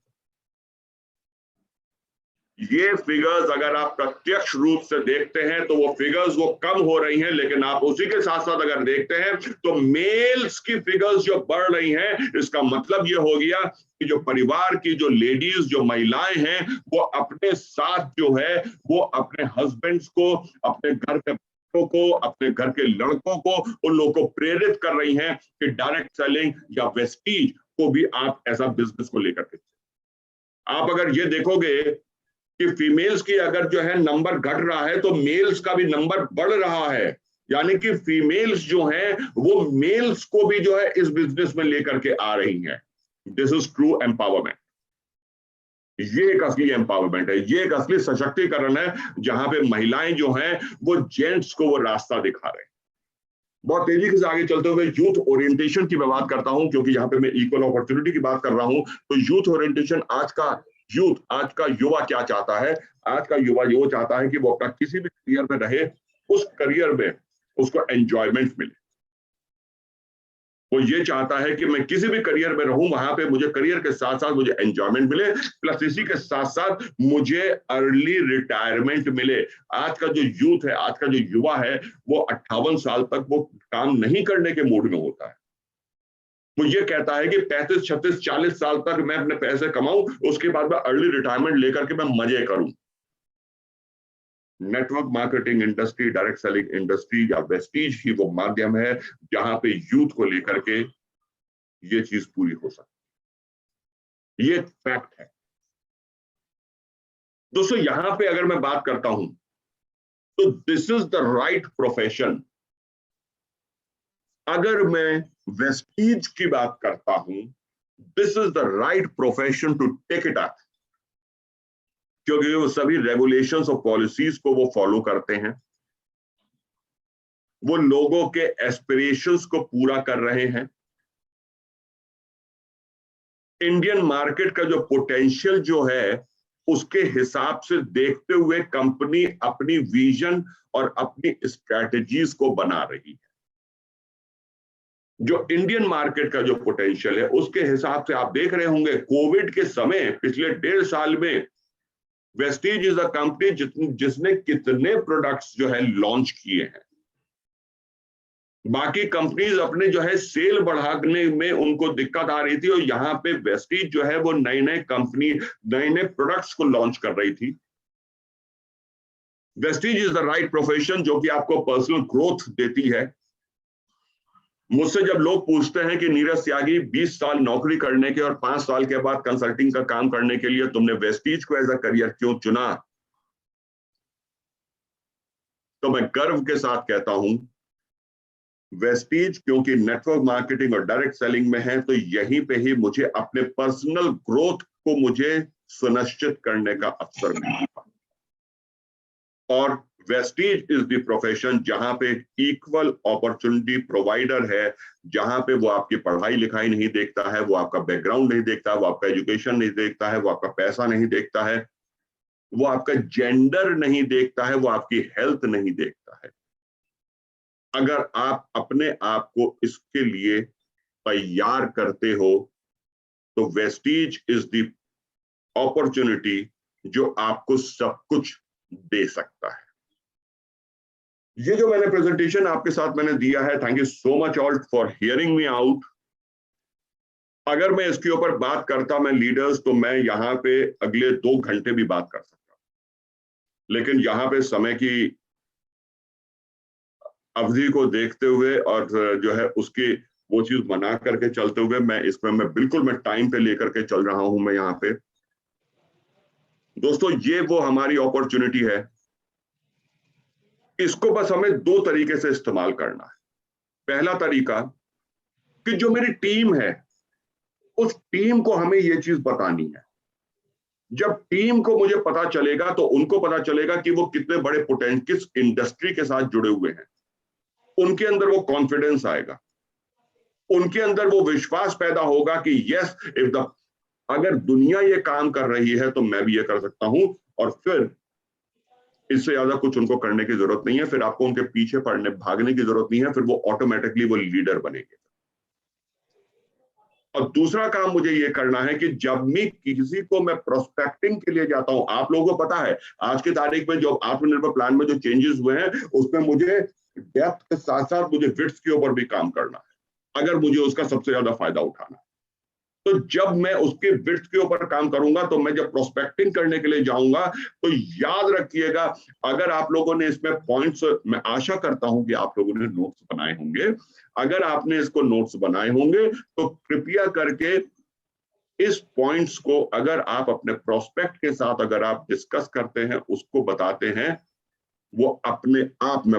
ये फिगर्स अगर आप प्रत्यक्ष रूप से देखते हैं तो वो फिगर्स वो कम हो रही हैं, लेकिन आप उसी के साथ साथ अगर देखते हैं तो मेल्स की फिगर्स जो बढ़ रही हैं, इसका मतलब ये हो गया कि जो परिवार की जो लेडीज जो महिलाएं हैं वो अपने साथ जो है वो अपने हस्बैंड्स को, अपने घर के बच्चों को, अपने घर के लड़कों को, उन लोगों को प्रेरित कर रही हैं कि डायरेक्ट सेलिंग या वेस्टीज को भी आप ऐसा बिजनेस को लेकर के। आप अगर ये देखोगे कि फीमेल्स की अगर जो है नंबर घट रहा है तो मेल्स का भी नंबर बढ़ रहा है, यानी कि फीमेल्स जो हैं वो मेल्स को भी जो है इस बिजनेस में लेकर के आ रही हैं। This is true empowerment. ये एक असली एम्पावरमेंट है, ये एक असली सशक्तिकरण है, जहां पे महिलाएं जो हैं वो जेंट्स को वो रास्ता दिखा रहे हैं। बहुत तेजी से आगे चलते हुए यूथ ओरिएंटेशन की मैं बात करता हूं, क्योंकि यहाँ पे मैं इक्वल अपॉर्चुनिटी की बात कर रहा हूं। तो यूथ ओरिएंटेशन, आज का युवा क्या चाहता है? आज का युवा ये चाहता है कि वो अपना किसी भी करियर में रहे, उस करियर में उसको एंजॉयमेंट मिले। वो ये चाहता है कि मैं किसी भी करियर में रहूं, वहां पे मुझे करियर के साथ साथ मुझे एंजॉयमेंट मिले, प्लस इसी के साथ साथ मुझे अर्ली रिटायरमेंट मिले। आज का जो यूथ है, आज का जो युवा है, वो 58 साल तक वो काम नहीं करने के मूड में होता है। वो ये कहता है कि 35, 36, 40 साल तक मैं अपने पैसे कमाऊं, उसके बाद मैं अर्ली रिटायरमेंट लेकर के मैं मजे करूं। Network marketing industry, direct selling industry या वेस्टीज ही वो माध्यम है जहां पे यूथ को लेकर के ये चीज पूरी हो सकती है। ये फैक्ट है दोस्तों। यहां पे अगर मैं बात करता हूं तो this is the right profession. अगर मैं वेस्टीज की बात करता हूं, this is the right profession to take it up, क्योंकि वो सभी रेगुलेशंस और पॉलिसीज को वो फॉलो करते हैं, वो लोगों के एस्पिरेशंस को पूरा कर रहे हैं। इंडियन मार्केट का जो पोटेंशियल जो है उसके हिसाब से देखते हुए कंपनी अपनी विजन और अपनी स्ट्रैटेजीज को बना रही है। जो इंडियन मार्केट का जो पोटेंशियल है उसके हिसाब से आप देख रहे होंगे कोविड के समय पिछले 1.5 साल में वेस्टीज इज अ कंपनी जिसने कितने प्रोडक्ट्स जो है लॉन्च किए हैं। बाकी कंपनीज अपने जो है सेल बढ़ाने में उनको दिक्कत आ रही थी, और यहाँ पे वेस्टीज जो है वो नए नए प्रोडक्ट्स को लॉन्च कर रही थी। Vestige is the right profession जो कि आपको पर्सनल ग्रोथ देती है। मुझसे जब लोग पूछते हैं कि नीरज त्यागी 20 साल नौकरी करने के और 5 साल के बाद कंसल्टिंग का काम करने के लिए तुमने वेस्टीज को एज अ करियर क्यों चुना, तो मैं गर्व के साथ कहता हूं वेस्टीज क्योंकि नेटवर्क मार्केटिंग और डायरेक्ट सेलिंग में है, तो यहीं पे ही मुझे अपने पर्सनल ग्रोथ को मुझे सुनिश्चित करने का अवसर मिला। और वेस्टीज इज द प्रोफेशन जहां पे इक्वल अपॉर्चुनिटी प्रोवाइडर है, जहां पे वो आपकी पढ़ाई लिखाई नहीं देखता है, वो आपका बैकग्राउंड नहीं देखता है, वो आपका एजुकेशन नहीं देखता है, वो आपका पैसा नहीं देखता है, वो आपका जेंडर नहीं देखता है, वो आपकी हेल्थ नहीं देखता है। अगर आप अपने आप को इसके लिए तैयार करते हो तो वेस्टीज इज द अपॉर्चुनिटी जो आपको सब कुछ दे सकता है। ये जो मैंने प्रेजेंटेशन आपके साथ मैंने दिया है, thank you so much all for hearing me out. अगर मैं इसके ऊपर बात करता मैं लीडर्स, तो मैं यहाँ पे अगले 2 घंटे भी बात कर सकता, लेकिन यहाँ पे समय की अवधि को देखते हुए और जो है उसकी वो चीज बना करके चलते हुए मैं बिल्कुल टाइम पे लेकर के चल रहा हूं मैं यहाँ पे। दोस्तों, ये वो हमारी अपॉर्चुनिटी है, इसको बस हमें 2 तरीके से इस्तेमाल करना है। पहला तरीका कि जो मेरी टीम है उस टीम को हमें ये चीज बतानी है। जब टीम को मुझे पता चलेगा तो उनको पता चलेगा कि वो कितने बड़े किस इंडस्ट्री के साथ जुड़े हुए हैं, उनके अंदर वो कॉन्फिडेंस आएगा, उनके अंदर वो विश्वास पैदा होगा कि यस, अगर दुनिया ये काम कर रही है तो मैं भी ये कर सकता हूं। और फिर इससे ज्यादा कुछ उनको करने की जरूरत नहीं है, फिर आपको उनके पीछे पड़ने भागने की जरूरत नहीं है, फिर वो ऑटोमेटिकली वो लीडर बनेंगे। और दूसरा काम मुझे ये करना है कि जब मैं किसी को मैं प्रोस्पेक्टिंग के लिए जाता हूं, आप लोगों को पता है आज की तारीख में जो आत्मनिर्भर प्लान में जो चेंजेस हुए हैं उसमें मुझे डेप्थ के साथ साथ मुझे विड्थ के ऊपर भी काम करना है, अगर मुझे उसका सबसे ज्यादा फायदा उठाना है। तो जब मैं उसके विड्थ के ऊपर काम करूंगा, तो मैं जब प्रोस्पेक्टिंग करने के लिए जाऊंगा तो याद रखिएगा, अगर आप लोगों ने इसमें पॉइंट्स, मैं आशा करता हूं कि आप लोगों ने नोट्स बनाए होंगे, अगर आपने इसको नोट्स बनाए होंगे तो कृपया करके इस पॉइंट्स को अगर आप अपने प्रोस्पेक्ट के साथ अगर आप डिस्कस करते हैं, उसको बताते हैं, वो अपने आप में